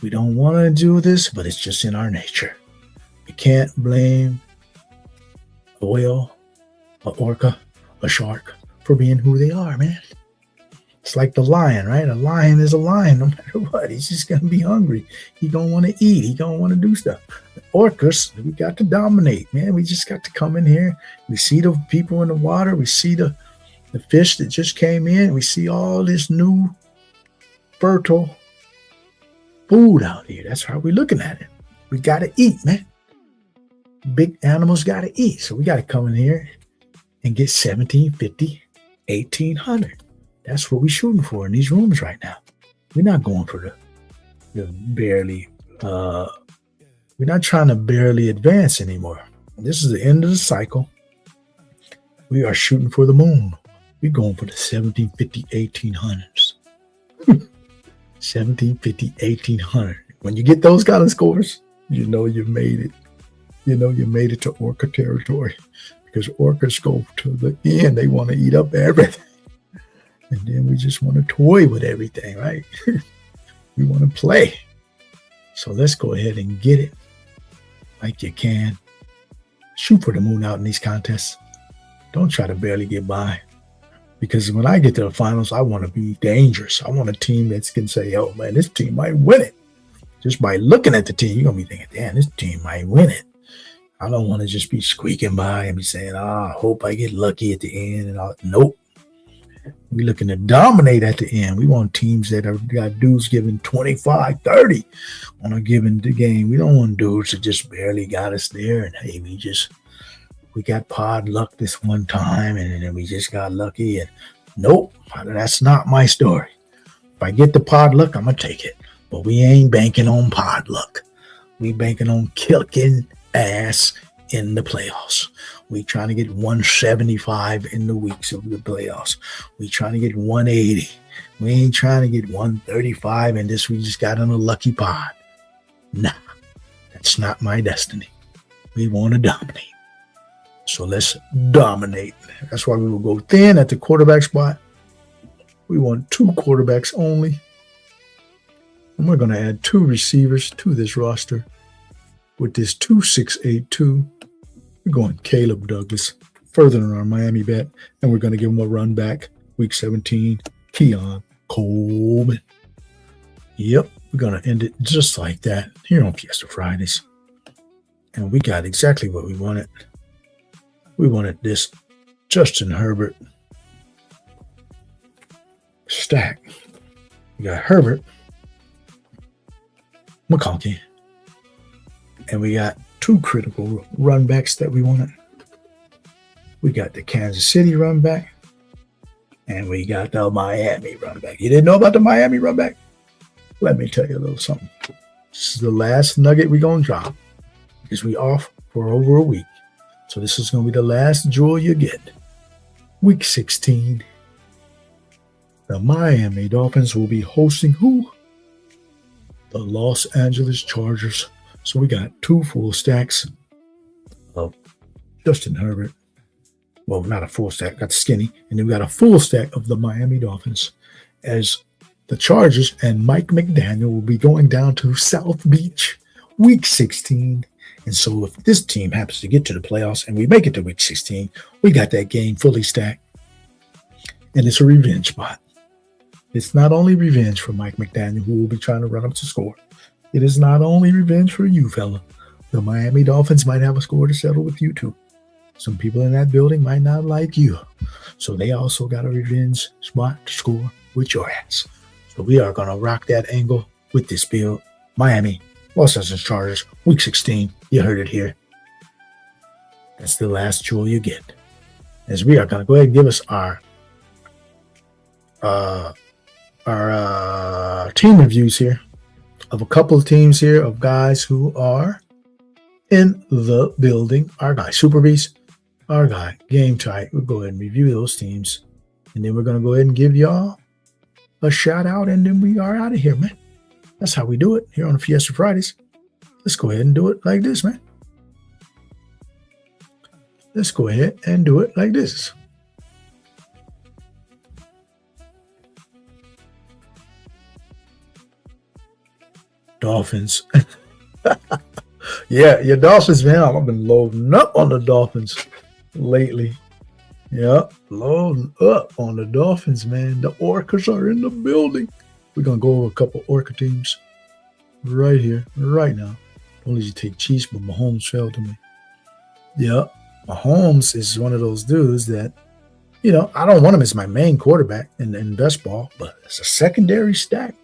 We don't want to do this, but it's just in our nature. You can't blame a whale, a orca, a shark for being who they are, man. It's like the lion, right? A lion is a lion no matter what. He's just going to be hungry. He's going to want to eat. He's going to want to do stuff. The orcas, we got to dominate, man. We just got to come in here. We see the people in the water. We see the fish that just came in. We see all this new fertile food out here. That's how we're looking at it. We got to eat, man. Big animals got to eat. So we got to come in here and get 1750, 1800. That's what we're shooting for in these rooms right now. We're not going for the barely, we're not trying to barely advance anymore. This is the end of the cycle. We are shooting for the moon. We're going for the 1750, 1800s. 1750, 1800. When you get those kind of scores, you know you made it. You know you made it to orca territory. Because orcas go to the end. They want to eat up everything. And then we just want to toy with everything, right? We want to play. So let's go ahead and get it like you can. Shoot for the moon out in these contests. Don't try to barely get by. Because when I get to the finals, I want to be dangerous. I want a team that can say, oh, man, this team might win it. Just by looking at the team, you're going to be thinking, damn, this team might win it. I don't want to just be squeaking by and be saying, I hope I get lucky at the end. And all. Nope. We're looking to dominate at the end. We want teams that have got dudes giving 25, 30 on a given game. We don't want dudes that just barely got us there. And, hey, we got pod luck this one time, and then we just got lucky. And nope, that's not my story. If I get the pod luck, I'm going to take it. But we ain't banking on pod luck. We banking on kicking ass in the playoffs. We trying to get 175 in the weeks of the playoffs. We trying to get 180. We ain't trying to get 135 and this we just got on a lucky pod. Nah, that's not my destiny. We want to dominate. So let's dominate. That's why we will go thin at the quarterback spot. We want 2 quarterbacks only. And we're going to add 2 receivers to this roster. With this 2-6-8-2, we're going Caleb Douglas further in our Miami bet, and we're going to give him a run back week 17, Keon Coleman. Yep, we're going to end it just like that here on Fiesta Fridays. And we got exactly what we wanted. We wanted this Justin Herbert stack. We got Herbert, McConkey, and we got two critical run backs that we wanted. We got the Kansas City run back, and we got the Miami run back. You didn't know about the Miami run back? Let me tell you a little something. This is the last nugget we're going to drop because we off for over a week. So this is going to be the last jewel you get. Week 16. The Miami Dolphins will be hosting who? The Los Angeles Chargers. So we got two full stacks of Justin Herbert. Well, not a full stack, got skinny. And then we got a full stack of the Miami Dolphins as the Chargers and Mike McDaniel will be going down to South Beach week 16. And so if this team happens to get to the playoffs and we make it to week 16, we got that game fully stacked. And it's a revenge spot. It's not only revenge for Mike McDaniel, who will be trying to run up to score. It is not only revenge for you, fella. The Miami Dolphins might have a score to settle with you, too. Some people in that building might not like you. So they also got a revenge spot to score with your ass. So we are going to rock that angle with this build. Miami, Los Angeles Chargers, week 16. You heard it here. That's the last jewel you get. As we are going to go ahead and give us our team reviews here of a couple of teams here of guys who are in the building. Our guy Super Beast, our guy Game Tight. We'll go ahead and review those teams, and then we're going to go ahead and give y'all a shout out, and then we are out of here, man. That's how we do it here on the Fiesta Fridays. Let's go ahead and do it like this, man. Let's go ahead and do it like this. Dolphins. Yeah, your Dolphins, man. I've been loading up on the Dolphins lately. Yeah, loading up on the Dolphins, man. The Orcas are in the building. We're going to go over a couple Orca teams right here, right now. Don't let you take Chiefs, but Mahomes fell to me. Yeah, Mahomes is one of those dudes that, you know, I don't want him as my main quarterback in best ball, but as a secondary stack,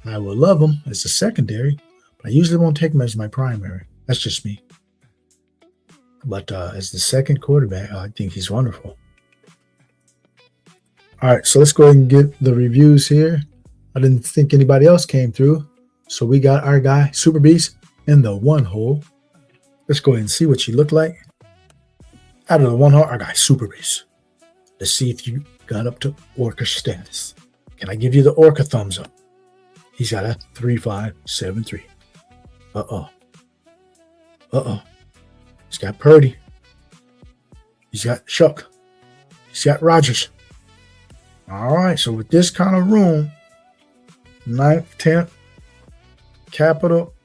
I will love him as a secondary, but I usually won't take him as my primary. That's just me. But as the second quarterback, I think he's wonderful. All right, so let's go ahead and get the reviews here. I didn't think anybody else came through. So we got our guy, Super Beast, in the one hole. Let's go ahead and see what you look like. Out of the one hole, our guy, Super Beast. Let's see if you got up to Orca status. Can I give you the Orca thumbs up? He's got a 3.573. Uh-oh. He's got Purdy. He's got Shuck. He's got Rodgers. All right, so with this kind of room, 9th, 10th, capital.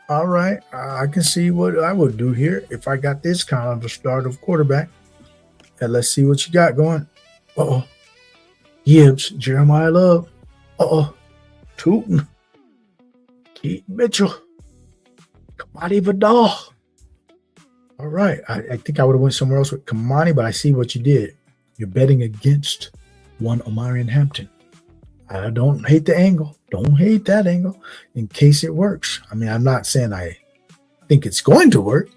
All right, I can see what I would do here if I got this kind of a start of quarterback. And let's see what you got going. Uh-oh. Gibbs, Jeremiah Love. Uh-oh. Tootin. Keith Mitchell. Kamani Vidal. All right, I think I would have went somewhere else with Kamani, but I see what you did. You're betting against one Omarion Hampton. I don't hate the angle. Don't hate that angle in case it works. I mean, I'm not saying I think it's going to work,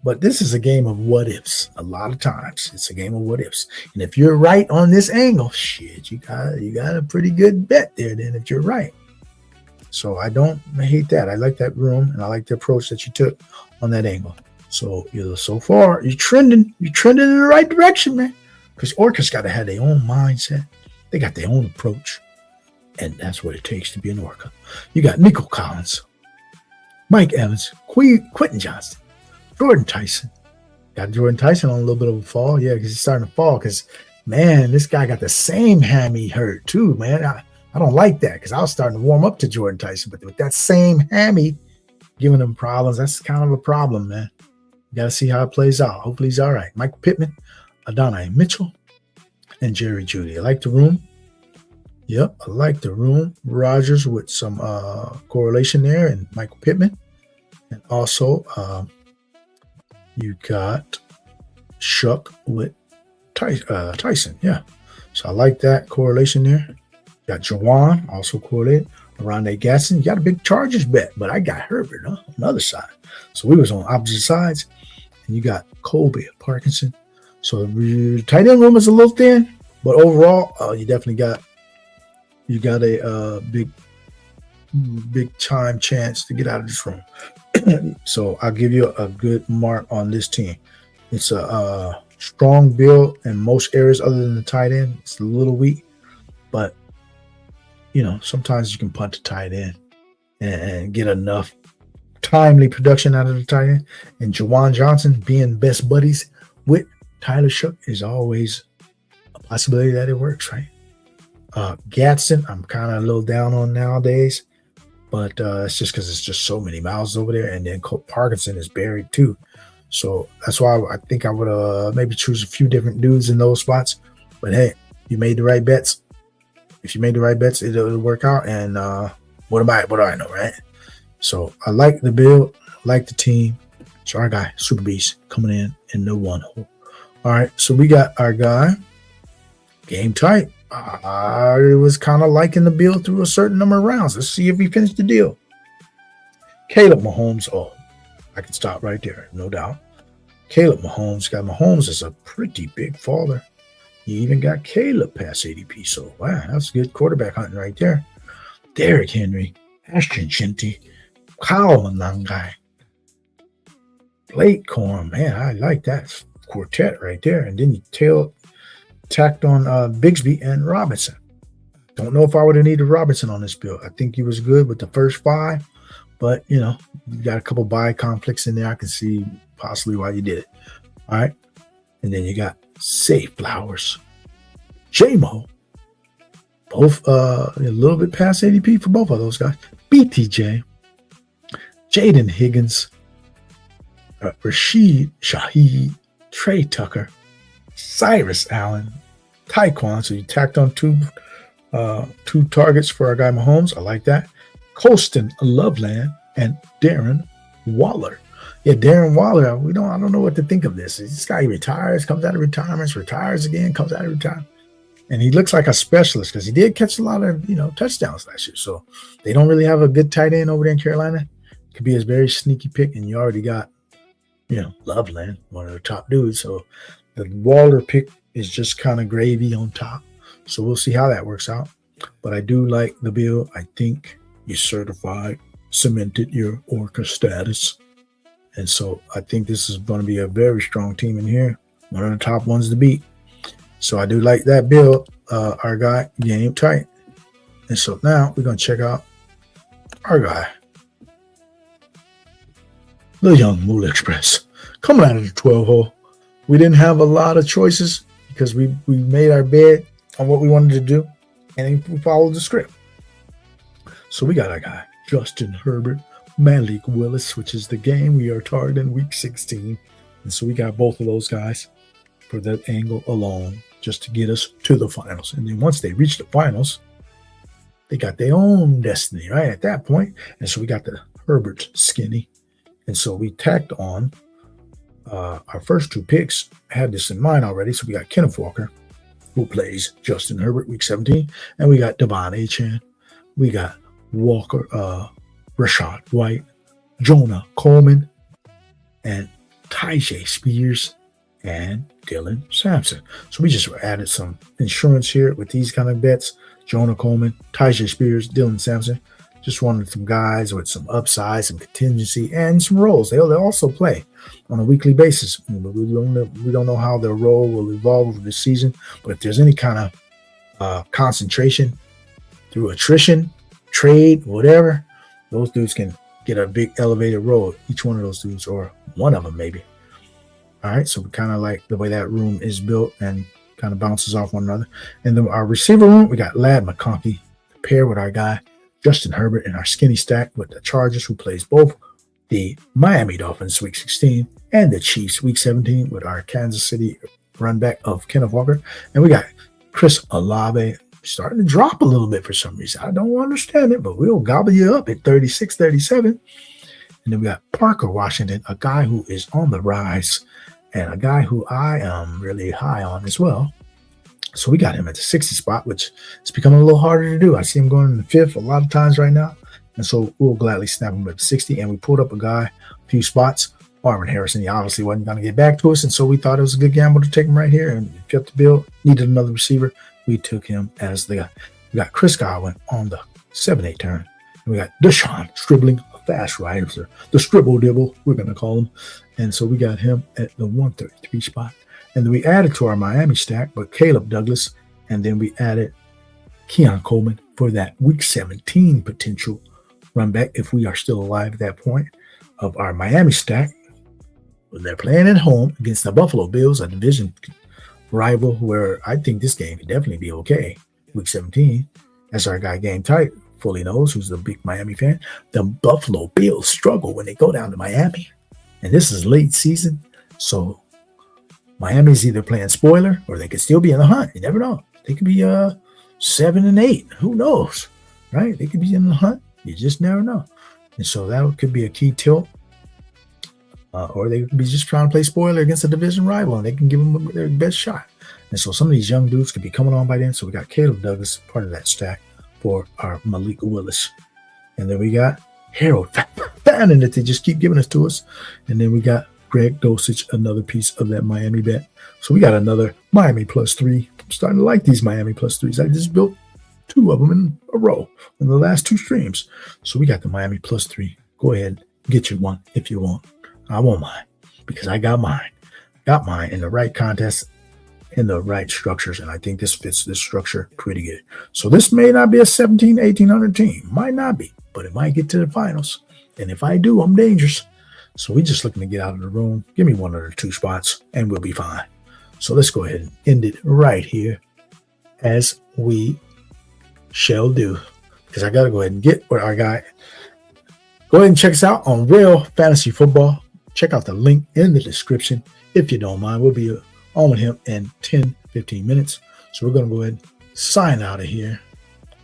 but this is a game of what ifs. A lot of times it's a game of what ifs. And if you're right on this angle, shit, you got a pretty good bet there then if you're right. So I don't hate that. I like that room and I like the approach that you took on that angle. So so far you're trending in the right direction, man. Because Orca's got to have their own mindset. They got their own approach. And that's what it takes to be an Orca. You got Nico Collins, Mike Evans, Quentin Johnston, Jordan Tyson. Got Jordan Tyson on a little bit of a fall. Yeah, because he's starting to fall. Because, man, this guy got the same hammy hurt, too, man. I don't like that because I was starting to warm up to Jordan Tyson. But with that same hammy giving him problems, that's kind of a problem, man. You got to see how it plays out. Hopefully he's all right. Michael Pittman, Adonai Mitchell, and Jerry Jeudy. I like the room. Yep, I like the room. Rodgers with some correlation there, and Michael Pittman. And also, you got Shuck with Tyson. Yeah, so I like that correlation there. Got Jawan also correlated. Rondé Gasson, you got a big Chargers bet, but I got Herbert on the other side. So we was on opposite sides, and you got Colby Parkinson. So the tight end room is a little thin, but overall, you definitely got a big time chance to get out of this room. So I'll give you a good mark on this team. It's a strong build in most areas other than the tight end. It's a little weak, but sometimes you can punt the tight end and get enough timely production out of the tight end. And Juwan Johnson being best buddies with Tyler Shook is always a possibility that it works, right? Gadsden, I'm kind of a little down on nowadays, but it's just because it's just so many miles over there. And then Parkinson is buried too. So that's why I think I would maybe choose a few different dudes in those spots. But hey, you made the right bets. If you made the right bets, it'll work out. And what do I know, right? So I like the build, like the team. So our guy, Super Beast, coming in the one hole. All right, so we got our guy, game tight. I was kind of liking the build through a certain number of rounds. Let's see if he finished the deal. Caleb Mahomes. Oh, I can stop right there, no doubt. Caleb Mahomes. Got Mahomes as a pretty big faller. You even got Caleb past ADP. So, wow, that's good quarterback hunting right there. Derrick Henry, Ashton Shinty, Kyle Manangai, Blake Corum. Man, I like that quartet right there. And then you tacked on Bigsby and Robinson. Don't know if I would have needed Robinson on this build. I think he was good with the first 5, but you got a couple bye conflicts in there. I can see possibly why you did it. All right, and then you got Safe Flowers, J-Mo, both a little bit past ADP for both of those guys. BTJ, Jaden Higgins, Rashid Shaheed, Trey Tucker, Cyrus Allen, Tyquan. So you tacked on two targets for our guy Mahomes. I like that. Colston Loveland and Darren Waller. Yeah, Darren Waller. I don't know what to think of this. This guy retires, comes out of retirement, retires again, comes out of retirement, and he looks like a specialist because he did catch a lot of touchdowns last year. So they don't really have a good tight end over there in Carolina. Could be a very sneaky pick, and you already got Loveland, one of the top dudes. So the Waller pick is just kind of gravy on top. So we'll see how that works out. But I do like the build. I think you cemented your Orca status. And so I think this is going to be a very strong team in here. One of the top ones to beat. So I do like that build. Our guy, game tight. And so now we're going to check out our guy, the YUUNGMOOLAHH Express. Coming out of the 12 hole. We didn't have a lot of choices because we made our bed on what we wanted to do. And we followed the script. So we got our guy, Justin Herbert, Malik Willis, which is the game we are targeting week 16. And so we got both of those guys for that angle alone just to get us to the finals. And then once they reach the finals, they got their own destiny, right, at that point. And so we got the Herbert skinny. And so we tacked on our first 2 picks. I had this in mind already. So we got Kenneth Walker, who plays Justin Herbert week 17. And we got Devon Achane. We got Walker, Rashad White, Jonah Coleman, and Tyjae Spears, and Dylan Sampson. So we just added some insurance here with these kind of bets. Jonah Coleman, Tyjae Spears, Dylan Sampson. Just wanted some guys with some upside, some contingency, and some roles. They'll also play on a weekly basis. We don't know how their role will evolve over the season, but if there's any kind of concentration through attrition, trade, whatever, those dudes can get a big elevated role. Each one of those dudes, or one of them maybe. All right, so we kind of like the way that room is built and kind of bounces off one another. And then our receiver room, we got Ladd McConkey paired with our guy Justin Herbert in our skinny stack with the Chargers, who plays both the Miami Dolphins week 16 and the Chiefs week 17 with our Kansas City run back of Kenneth Walker. And we got Chris Olave starting to drop a little bit for some reason. I don't understand it, but we'll gobble you up at 36, 37. And then we got Parker Washington, a guy who is on the rise and a guy who I am really high on as well. So we got him at the 60 spot, which is becoming a little harder to do. I see him going in the 5th a lot of times right now. And so we'll gladly snap him at the 60. And we pulled up a guy, a few spots. Marvin Harrison, he obviously wasn't going to get back to us. And so we thought it was a good gamble to take him right here. And kept the bill, needed another receiver. We took him as the guy. We got Chris Godwin on the 7-8 turn. And we got Deshaun Stribling, a fast rider, the Stribble Dibble, we're going to call him. And so we got him at the 133 spot. And then we added to our Miami stack, but Caleb Douglas, and then we added Keon Coleman for that Week 17 potential run back if we are still alive at that point of our Miami stack. They're playing at home against the Buffalo Bills, a division rival where I think this game could definitely be okay. Week 17, as our guy Game Tight fully knows, who's a big Miami fan, the Buffalo Bills struggle when they go down to Miami. And this is late season, so Miami's either playing spoiler or they could still be in the hunt. You never know. They could be 7-8. Who knows, right? They could be in the hunt. You just never know. And so that could be a key tilt. Or they could be just trying to play spoiler against a division rival, and they can give them their best shot. And so some of these young dudes could be coming on by then. So we got Caleb Douglas, part of that stack for our Malik Willis. And then we got Harold Fannin that they just keep giving us to us. And then we got Greg Dosich, another piece of that Miami bet. So we got another Miami +3. I'm starting to like these Miami +3s. I just built 2 of them in a row in the last 2 streams. So we got the Miami +3. Go ahead, get your one if you want. I want mine because I got mine. Got mine in the right contest, in the right structures, and I think this fits this structure pretty good. So this may not be a 1,800 team. Might not be, but it might get to the finals. And if I do, I'm dangerous. So we're just looking to get out of the room. Give me 1 of the 2 spots, and we'll be fine. So let's go ahead and end it right here, as we shall do. Because I got to go ahead and get where our guy. Go ahead and check us out on Real Fantasy Football. Check out the link in the description if you don't mind. We'll be on with him in 10-15 minutes. So we're going to go ahead and sign out of here,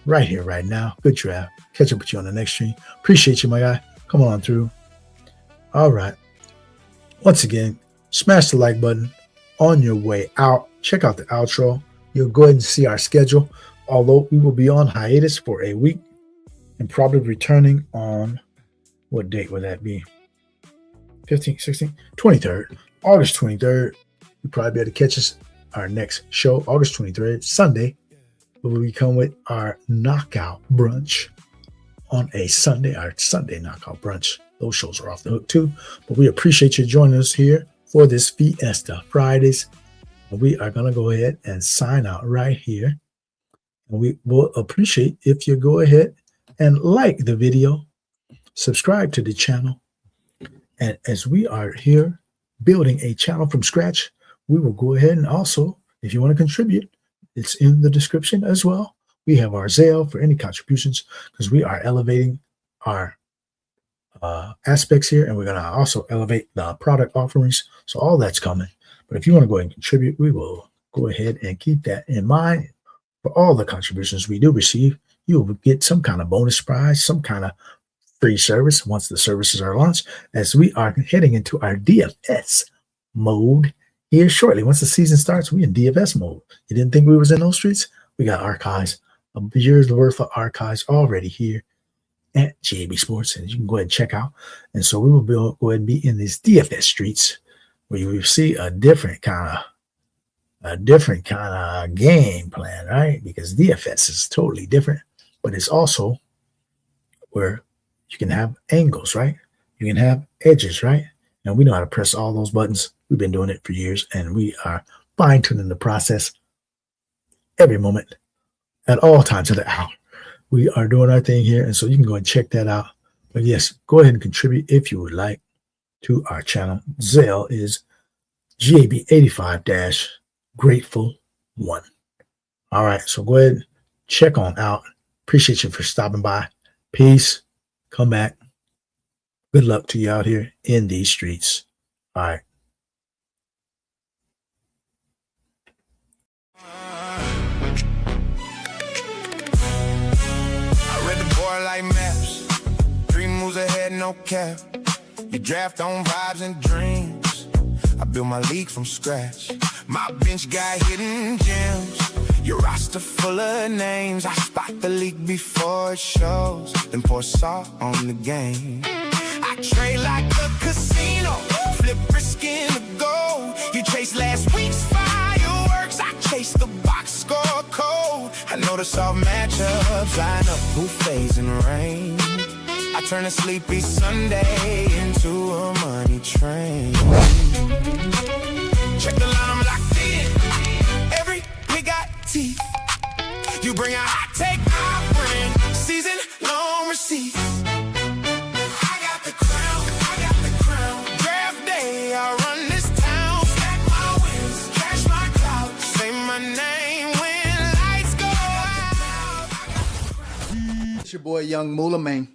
right now. Good draft. Catch up with you on the next stream. Appreciate you, my guy. Come on through. All right. Once again, smash the like button on your way out. Check out the outro. You'll go ahead and see our schedule. Although we will be on hiatus for a week and probably returning on, what date would that be? 15th, 16th, 23rd, August 23rd. You'll probably be able to catch us our next show, August 23rd, Sunday. Where we come with our knockout brunch on a Sunday, our Sunday knockout brunch. Those shows are off the hook too. But we appreciate you joining us here for this Fiesta Fridays. We are going to go ahead and sign out right here. And we will appreciate if you go ahead and like the video, subscribe to the channel. And as we are here building a channel from scratch, we will go ahead and also, if you want to contribute, it's in the description as well. We have our Zelle for any contributions because we are elevating our aspects here, and we're going to also elevate the product offerings. So all that's coming. But if you want to go ahead and contribute, we will go ahead and keep that in mind. For all the contributions we do receive, you will get some kind of bonus prize, some kind of free service once the services are launched, as we are heading into our DFS mode here shortly. Once the season starts, we in DFS mode. You didn't think we was in those streets? We got archives, a year's worth of archives already here at GAB Sports, and you can go ahead and check out. And so we will go ahead and be in these DFS streets where you will see a different kind of game plan, right? Because DFS is totally different, but it's also where you can have angles, right? You can have edges, right? And we know how to press all those buttons. We've been doing it for years, and we are fine-tuning the process every moment, at all times of the hour. We are doing our thing here, and so you can go and check that out. But yes, go ahead and contribute if you would like to our channel. Zelle is GAB85-Grateful1. All right, so go ahead and check on out. Appreciate you for stopping by. Peace. Come back. Good luck to you out here in these streets. All right. I read the board like maps. 3 moves ahead, no cap. You draft on vibes and dreams. I built my league from scratch. My bench got hidden gems. Your roster full of names. I spot the league before it shows, then pour salt on the game. I trade like a casino, flip risk in the gold. You chase last week's fireworks, I chase the box score code. I know the soft matchups, line up buffets and rain. I turn a sleepy Sunday into a money train. Check the line, I'm locked in. Every we got teeth. You bring a hot take, I bring season long receipts. I got the crown, I got the crown. Draft day, I run this town. Stack my wins, cash my clout. Say my name when lights go out. It's your boy Young Moolah, man.